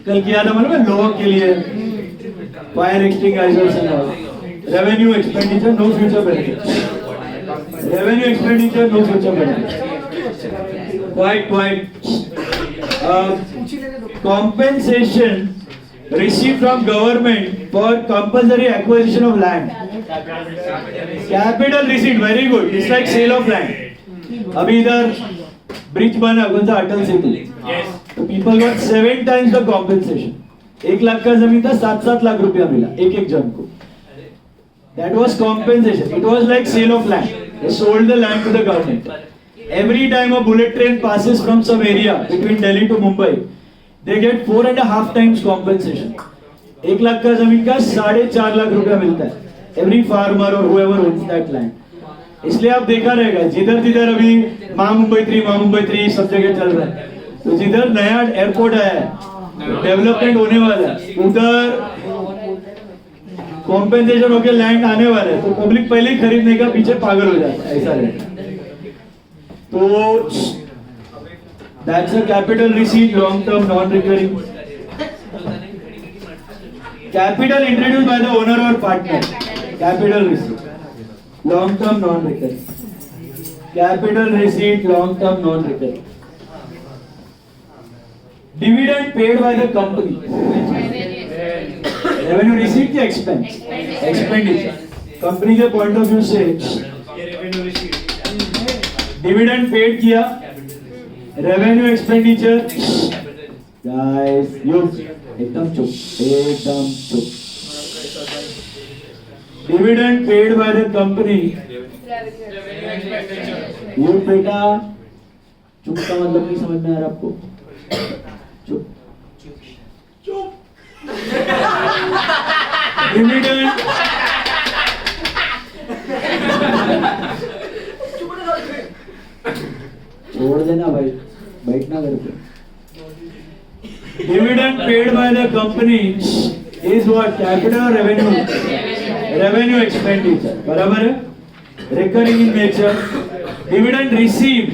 Speaker 2: कल किया था मालूम है लॉ के लिए, fire extinguishers. Revenue expenditure no future benefit. Revenue expenditure no future benefit. Quite. Compensation received from government for compulsory acquisition of land. Capital receipt, very good. It's like sale of land. अभी इधर bridge बना कौन सा, अटल सेतु. तो people got 7 times the compensation. 1 lakh का जमीन था, 7 लाख रुपया मिला एक जन को. That was compensation. It was like sale of land. They sold the land to the government. Every time a bullet train passes from some area between Delhi to Mumbai, they get 4.5 times compensation. 1 lakh का जमीन का 4.5 लाख रुपया मिलता है every farmer or whoever owns that land. इसलिए आप देखा रहेगा जिधर जिधर अभी महामुंबई 3 सब जगह चल रहा है, तो जिधर नया एयरपोर्ट आया है, डेवलपमेंट होने वाला है, उधर कॉम्पेंसेशन होकर लैंड आने वाला है, तो पब्लिक पहले ही खरीदने का पीछे पागल हो जाता है, ऐसा रहता है। तो that's a capital receipt, long term non recurring capital introduce by the owner और partner, capital receipt, long term non recurring, capital receipt, long term non recurring, dividend paid by the company, revenue receipt या expense, expenditure, company के point of view से dividend paid किया, revenue expenditure, guys you एकदम चुप, एकदम चुप, dividend paid by the company, ये बेटा चुप का मतलब नहीं समझ में आ रहा आपको, चुप चुप, डिविडेंड छोड़ देना भाई, बैठना करके, dividend paid by the company is what, capital और रेवेन्यू, रेवेन्यू एक्सपेंडिचर, बराबर है, recurring in nature, dividend received,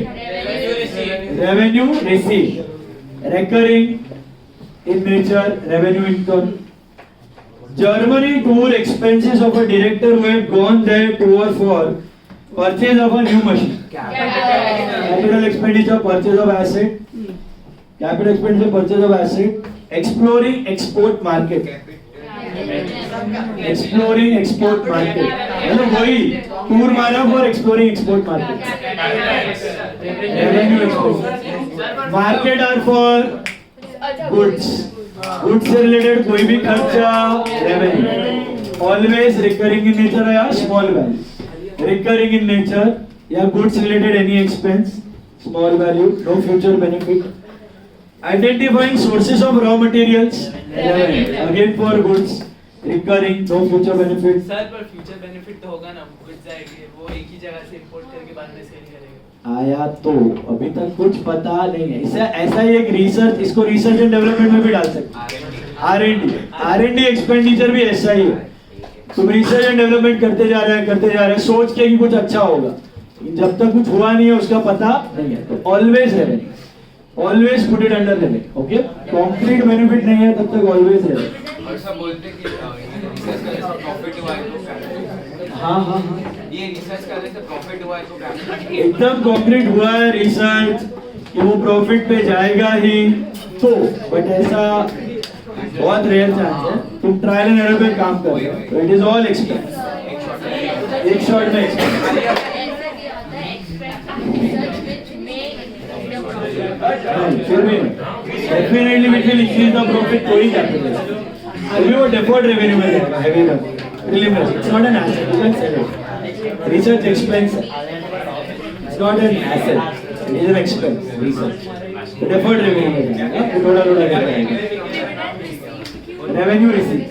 Speaker 2: revenue received, recurring in nature, revenue income. Germany tour expenses of a director who had gone there to or for purchase of a new machine. Capital expenditure, purchase of asset. Capital expenditure, purchase of asset. Exploring export market. Exploring export market. मतलब वही tour मारा for exploring export market. Revenue expenses. Market are for goods, goods से related कोई भी खर्चा, revenue, always recurring in nature या small value, recurring in nature या goods related any expense, small value, no future benefit, identifying sources of raw materials, again for goods, recurring, no future benefit.
Speaker 7: Sir पर future benefit तो होगा ना, goods जाएगी वो एक ही जगह से इंपोर्ट करके बाद में सेल करेगा।
Speaker 2: आया तो अभी तक कुछ पता नहीं है, इसे ऐसा ही एक रिसर्च, इसको रिसर्च एंड डेवलपमेंट में भी डाल सकते हैं, R&D एक्सपेंडिचर भी ऐसा ही है, तुम रिसर्च एंड डेवलपमेंट करते जा रहे हैं सोच के कि कुछ अच्छा होगा, जब तक कुछ हुआ नहीं है उसका पता नहीं है, तो always revenue, always put it under revenue, okay, concrete benefit नहीं है तब तक ऑलवेज रेवेन्यू।
Speaker 4: और सब बोलते हैं कि रिसर्च करने से प्रॉफिट हुआ है तो
Speaker 2: हाँ,
Speaker 4: ये रिसर्च करने से प्रॉफिट हुआ है तो कैपिटल
Speaker 2: एकदम कॉन्क्रीट हुआ है रिसर्च कि वो प्रॉफिट पे जाएगा ही, तो बट ऐसा बहुत रेयर चांस है, तुम ट्रायल एंड एरर पे काम कर रहे हो, तो इट इज ऑल एक्सपेंस, एक शॉट में एक्सपेंस, फिर भी definitely which will increase the profit, कोई कैपिटल अभी वो डेफर्ड रेवेन्यू में जाएगा, heavy one preliminary, it's not an asset, you can sell it, research expense, it's not an asset, it is an expense, research, तो deferred revenue में जाएगा, तो थोड़ा थोड़ा जाएगा, revenue receipt,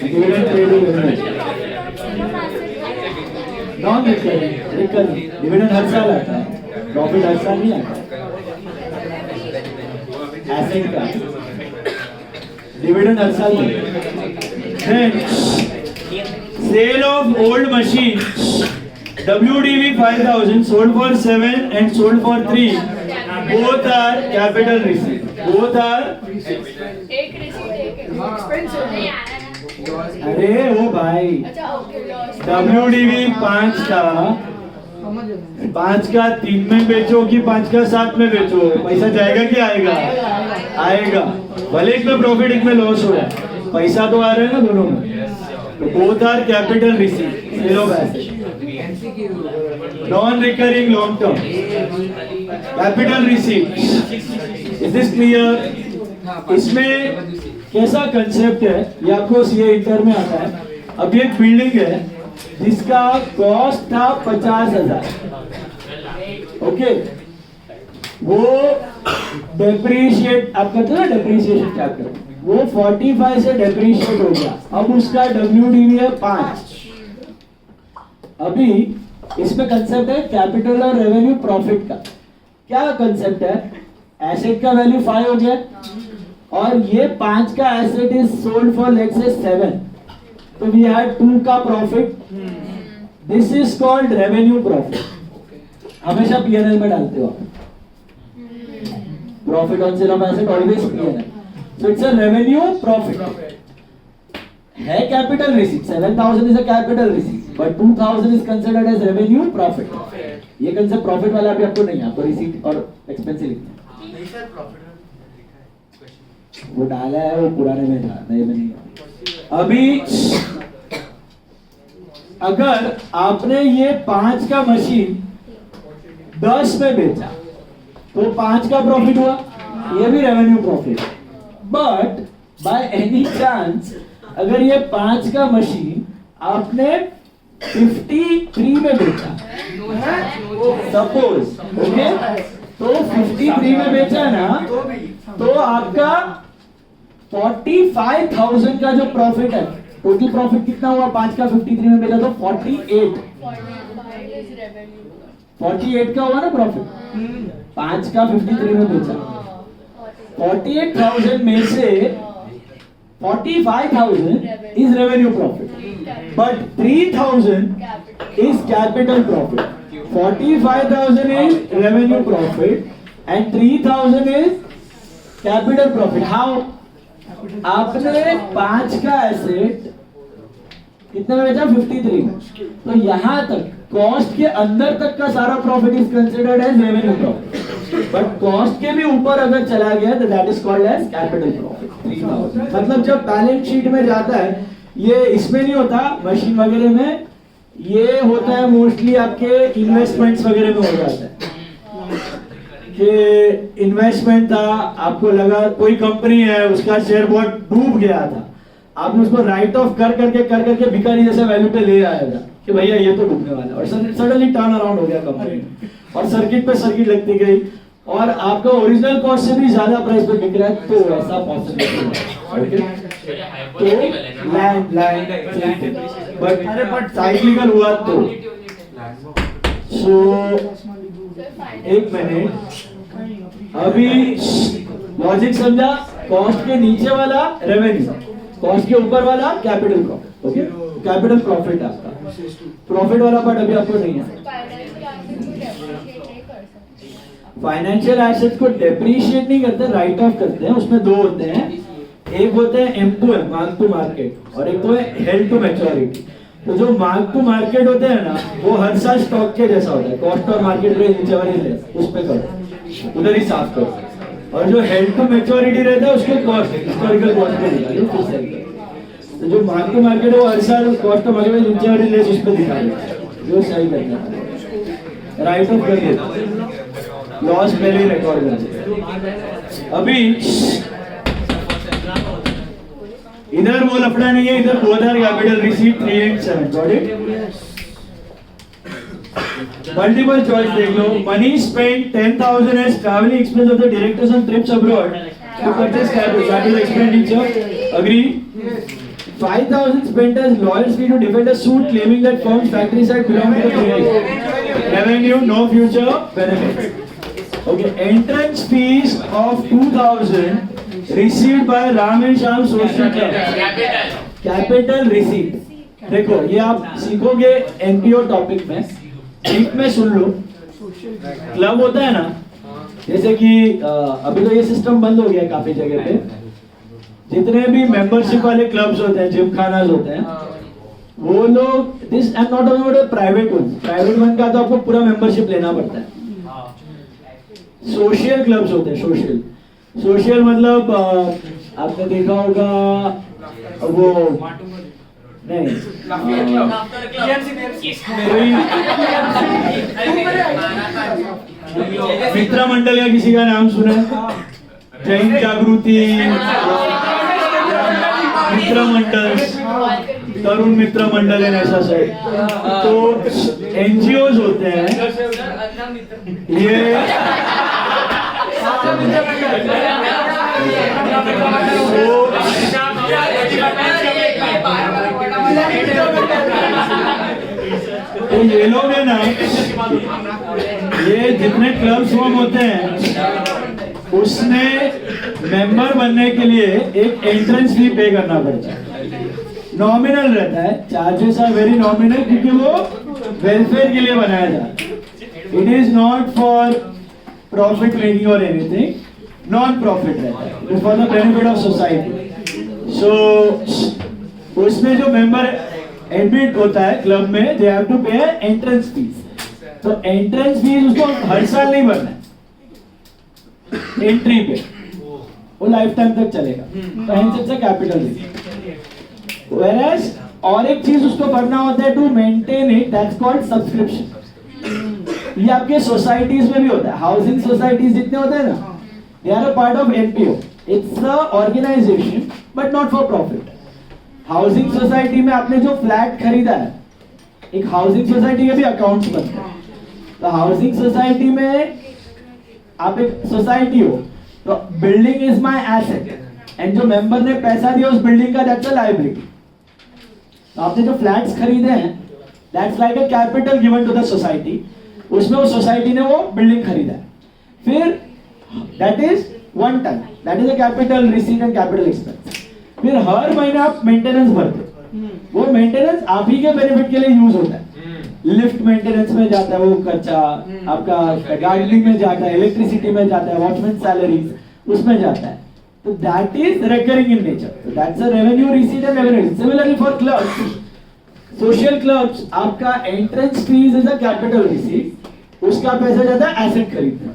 Speaker 2: dividend paid revenue, non recurring, recurring dividend हर साल आता है, प्रॉफिट हर साल नहीं आता, एसेट का डिविडेंड हर साल नहीं, sale of old machine, WDV 5000 sold for 7 and sold for 3, both are capital receipt, both are,
Speaker 3: एक रिसीट एक नहीं आ रहा ना,
Speaker 2: अरे ओ भाई,
Speaker 3: अच्छा ओके लॉस,
Speaker 2: WDV 5 का 3 में बेचो कि 5 का 7 में बेचो, पैसा जाएगा कि आएगा, आएगा, भले एक में प्रॉफिट एक में लॉस हो रहा है, पैसा तो आ रहा है ना दोनों में, तो both are capital receipt, sale of asset, non-recurring long term, capital receipt, is this clear? इसमें कैसा कंसेप्ट है ये आपको सीए इंटर में आता है, अभी एक बिल्डिंग है जिसका कॉस्ट था 50,000, ओके, वो डेप्रीशिएट आप करते हो ना, डेप्रीशिएशन चैप्टर, वो 45 से डेप्रीशिएट हो गया, अब उसका WDV है 5। अभी इसमें कंसेप्ट है कैपिटल और रेवेन्यू प्रॉफिट का। क्या कंसेप्ट है? एसेट का वैल्यू 5 हो गया और ये 5 का asset is sold for let's say 7, तो वी हैड 2 का profit, this is called revenue profit. हमेशा P&L में डालते हो आप, profit on sale of asset always P&L, so it's a revenue profit. है capital receipt, 7000 is a capital receipt but 2000 is considered as revenue profit. ये concept profit वाला अभी आपको नहीं है, आपको रिसीट और एक्सपेंस ही लिखना है।
Speaker 5: नहीं सर, प्रॉफिट
Speaker 2: वो डाला है, वो पुराने में था, नए में नहीं। अभी अगर आपने ये 5 का मशीन 10 में बेचा तो 5 का प्रॉफिट हुआ, ये भी revenue profit. But by any chance अगर ये 5 का मशीन आपने 53 में बेचा, सपोज, ओके, तो 53 में बेचा ना, तो आपका 45,000 का जो प्रॉफिट है, टोटल प्रॉफिट कितना हुआ? 5 का 53 में बेचा तो 48 का हुआ ना प्रॉफिट। 5 का 53 में बेचा, 48,000 में से 45,000 is revenue profit, but 3,000 is capital profit. 45,000 is revenue profit and 3,000 is capital profit. How? आपने 5 का एसेट कितने में बेचा? 53 में। तो यहां तक कॉस्ट के अंदर तक का सारा profit is considered as revenue profit, but cost के भी ऊपर अगर चला गया तो that is called as capital profit. 3000 मतलब जब बैलेंस शीट में जाता है, ये इसमें नहीं होता मशीन वगैरह में, ये होता है मोस्टली आपके इन्वेस्टमेंट्स वगैरह में हो जाता है कि इन्वेस्टमेंट था, आपको लगा कोई कंपनी है उसका शेयर बहुत डूब गया था, आपने उसको राइट ऑफ कर करके भिखारी जैसे वैल्यू पे ले आया था कि भैया ये तो डूबने वाला है, और सडनली टर्न अराउंड हो गया कंपनी और सर्किट पे सर्किट लगती गई और आपका ओरिजिनल कॉस्ट से भी ज्यादा प्राइस पे बिक रहा है, तो ऐसा पॉसिबल है। तो लैंड बट साइक्लिकल हुआ तो एक मिनट, अभी लॉजिक समझा? कॉस्ट के नीचे वाला रेवेन्यू, कॉस्ट के ऊपर वाला capital profit. Okay, capital profit आपका, प्रॉफिट वाला पार्ट अभी आपको नहीं है। फाइनेंशियल एसेट को डेप्रीशिएट नहीं करते, राइट ऑफ करते हैं। उसमें 2 होते हैं, एक होते हैं M2M, मार्क टू मार्केट, और एक तो है हेल्ड टू मैच्योरिटी। तो जो मार्क टू मार्केट होते हैं ना, वो हर साल स्टॉक के जैसा होता है, कॉस्ट और मार्केट रेट नीचे वाली ले उस पे करो, उधर ही साफ करो। और जो हेल्ड टू मैच्योरिटी रहता है उसके कॉस्ट हिस्टोरिकल कॉस्ट पे निकालो, फिर सेल करो। तो जो मार्क टू मार्केट है वो हर साल कॉस्ट और मार्केट नीचे वाली ले उस पे दिखा दो, जो सही करना है, राइट ऑफ कर देना, लॉस पहले ही रिकॉर्ड कर। अभी इधर वो लफड़ा नहीं है, इधर 2000 capital receipt 3 and 7 got it. Multiple choice देख लो। Money spent 10,000 as travelling expense of the directors on trips abroad to purchase capital, that is expenditure, agree. 5,000 spent as lawyers fee to defend a suit claiming that firm's factory site belonged to the creator, revenue no future benefit. Okay, entrance fees of 2,000 received by Ram and Shyam Social Club, capital receipt। देखो ये आप सीखोगे NPO topic में, deep में सुन लो। Club होता है ना, जैसे कि अभी तो ये सिस्टम बंद हो गया है काफी जगह पे, जितने भी मेंबरशिप वाले क्लब्स होते हैं, जिम खानाज होते हैं, वो लोग this and not only private one, private one का तो आपको पूरा मेंबरशिप लेना पड़ता है। सोशल क्लब्स होते हैं, सोशल मतलब आपने देखा होगा वो नहीं मित्र मंडल या किसी का नाम सुना है? जैन जागृति मित्र मंडल, तरुण मित्र मंडल है ऐसा सर। तो एनजीओज होते हैं ये तो ये लोग है ना, ये जितने क्लब फॉर्म होते हैं उसमें मेंबर बनने के लिए एक एंट्रेंस फी पे करना पड़ता है, नॉमिनल रहता है, चार्जेस आर वेरी नॉमिनल क्योंकि वो वेलफेयर के लिए बनाया जाता है, it is not for profit making और एनीथिंग, नॉन प्रॉफिट रहता है, it is for the benefit of society. So उसमें जो मेंबर एडमिट होता है क्लब में, they have to pay entrance fees. तो एंट्रेंस फीस उसको हर साल नहीं भरना है, एंट्री पे वो लाइफ टाइम तक चलेगा, तो hence it's a capital risk. Whereas और एक चीज उसको भरना होता है to maintain it, that's called subscription. ये आपके सोसाइटीज में भी होता है, हाउसिंग सोसाइटीज जितने होते हैं ना, they are a part of NPO, it's a organisation but not for profit. Housing society में आपने जो फ्लैट खरीदा है, एक हाउसिंग सोसाइटी के भी अकाउंट्स बनते हैं, तो हाउसिंग सोसाइटी में आप एक सोसाइटी हो, तो building is my asset and जो मेंबर ने पैसा दिया उस बिल्डिंग का, दैट्स अ लायबिलिटी। तो आपने जो फ्लैट्स खरीदे हैं, that's like a capital given to the society, उसमें वो सोसाइटी ने वो बिल्डिंग खरीदा है, फिर that is one time, that is a capital receipt and capital expense. फिर हर महीने आप मेंटेनेंस भरते हो, वो मेंटेनेंस आप ही के बेनिफिट के लिए यूज होता है, लिफ्ट मेंटेनेंस में जाता है वो खर्चा, आपका गार्डनिंग में जाता है, इलेक्ट्रिसिटी में जाता है, वॉचमैन सैलरीज उसमें जाता है, तो that is recurring in nature, तो that's a revenue receipt and revenue. Similarly for clubs, social clubs, आपका entrance fees is a capital receipt, उसका पैसा जाता है एसेट खरीदने,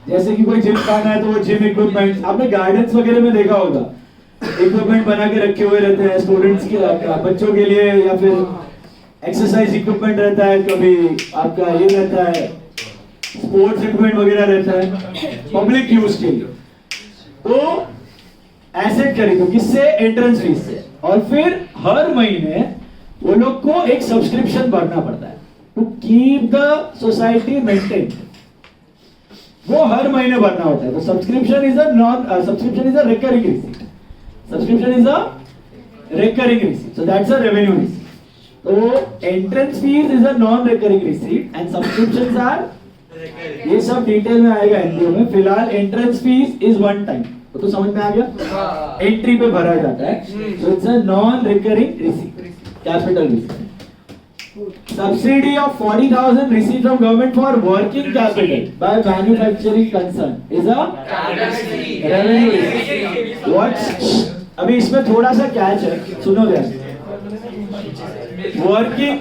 Speaker 2: जैसे कि कोई जिम खाना है तो वो जिम इक्विपमेंट, आपने गार्डन्स वगैरह में देखा होगा, इक्विपमेंट बना के रखे हुए रहते हैं स्टूडेंट्स के, बच्चों के लिए, या फिर एक्सरसाइज इक्विपमेंट रहता है, कभी आपका ये रहता है स्पोर्ट्स इक्विपमेंट वगैरह रहता है पब्लिक यूज के लिए। तो एसेट खरीदो किससे? एंट्रेंस फीस से, और फिर हर महीने वो लोग को एक सब्सक्रिप्शन भरना पड़ता है to keep the society maintained, वो हर महीने भरना होता है। तो subscription is a recurring receipt, subscription is a recurring receipt, so that's a revenue receipt. तो entrance fees is a non recurring receipt and subscriptions are, ये सब डिटेल में आएगा एनपीओ में। फिलहाल entrance fees is one time, तो समझ में आ गया, एंट्री पे भरा जाता है, सो it's a non recurring receipt, capital receipt. Subsidy of 40,000 received from government for working capital by manufacturing concern is a revenue receipt. What's, अभी इसमें थोड़ा सा कैच है, सुनो ध्यान। वर्किंग,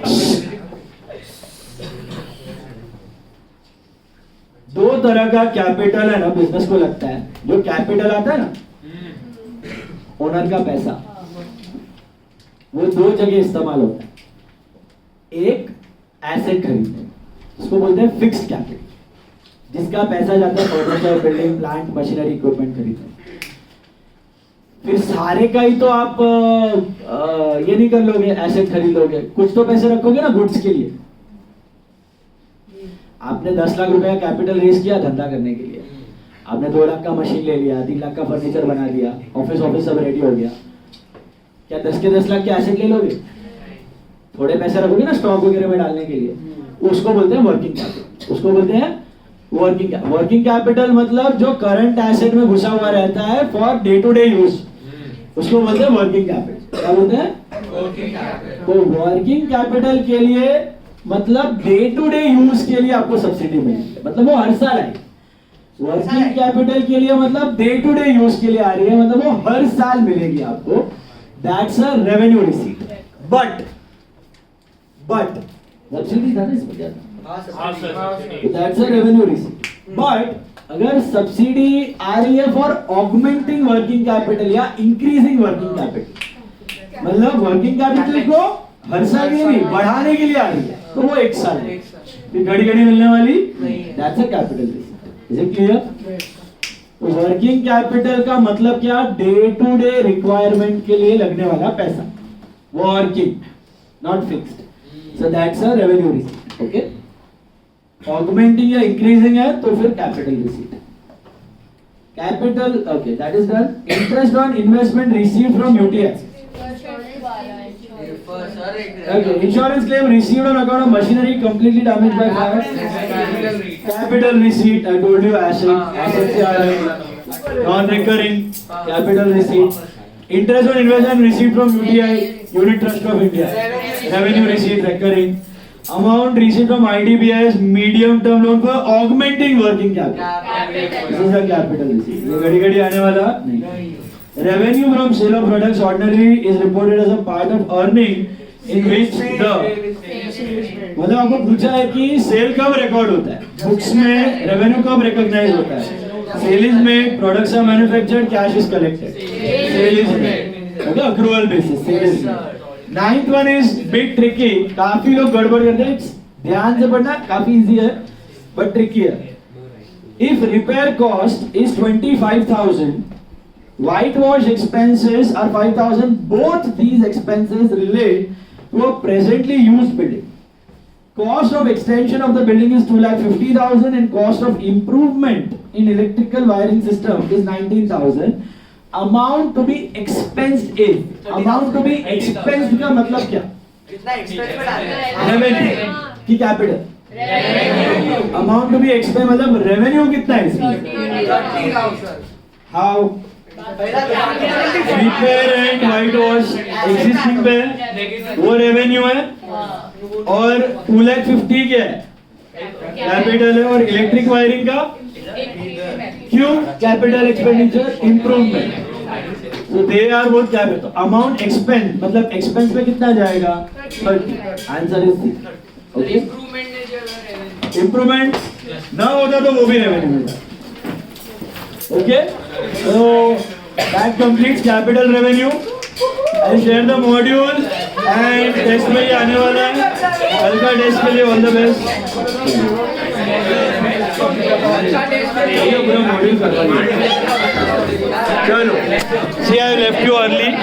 Speaker 2: दो तरह का कैपिटल है ना बिजनेस को लगता है, जो कैपिटल आता है ना, ओनर का पैसा, वो दो जगह इस्तेमाल होता है। एक एसेट खरीदते हैं, उसको बोलते हैं फिक्स्ड कैपिटल, जिसका पैसा जाता है furniture, building, plant, machinery, equipment खरीदते हैं। फिर सारे का ही तो आप ये नहीं कर लोगे, एसेट खरीद लोगे, कुछ तो पैसे रखोगे ना गुड्स के लिए। आपने 10 लाख रुपए का कैपिटल रेज किया धंधा करने के लिए, आपने 2 लाख का मशीन ले लिया, 3 लाख का फर्नीचर बना दिया, ऑफिस सब रेडी हो गया, क्या 10 के 10 लाख के एसेट ले लोगे? थोड़े पैसे रखोगे ना स्टॉक वगैरह में डालने के लिए, उसको बोलते हैं वर्किंग कैपिटल, उसको बोलते हैं वर्किंग कैपिटल। मतलब जो करंट एसेट में घुसा हुआ रहता है for day to day use, उसको बोलते हैं वर्किंग कैपिटल। क्या बोलते हैं? Working capital. तो वर्किंग कैपिटल के लिए मतलब डे टू डे यूज के लिए आपको सब्सिडी मिलेगी, मतलब वो हर साल आएगी। वर्किंग कैपिटल के लिए मतलब डे टू डे यूज के लिए आ रही है, मतलब वो हर साल मिलेगी आपको, that's a revenue receipt. But subsidy था ना इसमें, क्या था? That's a revenue receipt. But अगर सब्सिडी आ रही है फॉर ऑगमेंटिंग वर्किंग कैपिटल या इंक्रीजिंग वर्किंग कैपिटल, मतलब वर्किंग कैपिटल को हर साल के लिए बढ़ाने के लिए आ रही है, तो वो एक साल है, फिर घड़ी घड़ी मिलने वाली, that's a capital receipt. Is it clear? तो वर्किंग कैपिटल का मतलब क्या? डे टू डे रिक्वायरमेंट के लिए लगने वाला पैसा, working, not fixed, so that's a revenue receipt. Okay, augmenting या increasing है तो फिर capital receipt. Capital, okay, that is done. Interest on investment received from UTI. Okay, insurance claim received on account of machinery completely damaged by fire. Capital receipt, I told you assets से आ रहा है. Non-recurring capital receipt. Interest on investment received from UTI, Unit Trust of India. Revenue receipt recurring. Amount received from IDBI's medium term loan for augmenting working capital. This is a capital receipt. ये घड़ी-घड़ी आने वाला नहीं. Revenue from sale of products ordinarily is reported as a part of earning in which the मतलब आपको पूछा है कि cell कब रिकॉर्ड होता है, बुक्स में रेवेन्यू कब रिकॉग्नाइज होता है. Sale is made, products are manufactured, cash is collected. Sale is made, okay, accrual basis sale is made. Ninth one is big tricky. काफी लोग गड़बड़ करते हैं, ध्यान से पढ़ना, काफी इजी है बट ट्रिकी है. If repair cost is 25,000, whitewash expenses are 5,000. Both these expenses relate to a presently used building. Cost of extension of the building is 2,50,000 and cost of improvement in electrical wiring system is 19,000. Amount to be expensed is, amount to be expensed का मतलब क्या?
Speaker 5: कितना expense में डालना है?
Speaker 2: Revenue की capital. Amount to be expensed मतलब revenue कितना है इसमें? How? Repair and white wash existing पे वो रेवेन्यू है और 2,50,000 क्या है, कैपिटल है. और इलेक्ट्रिक वायरिंग का क्यों, कैपिटल एक्सपेंडिचर इम्प्रूवमेंट. तो they are both capital. Amount expense मतलब एक्सपेंस पे कितना जाएगा, आंसर इज ओके. इम्प्रूवमेंट ना होता तो वो भी रेवेन्यू मिलता. Okay, so that completes capital revenue. I'll share the module and test में ये आने वाला है. कल का टेस्ट के लिए all the best. ये पूरा module करवा दिया. चलो, see I left you early.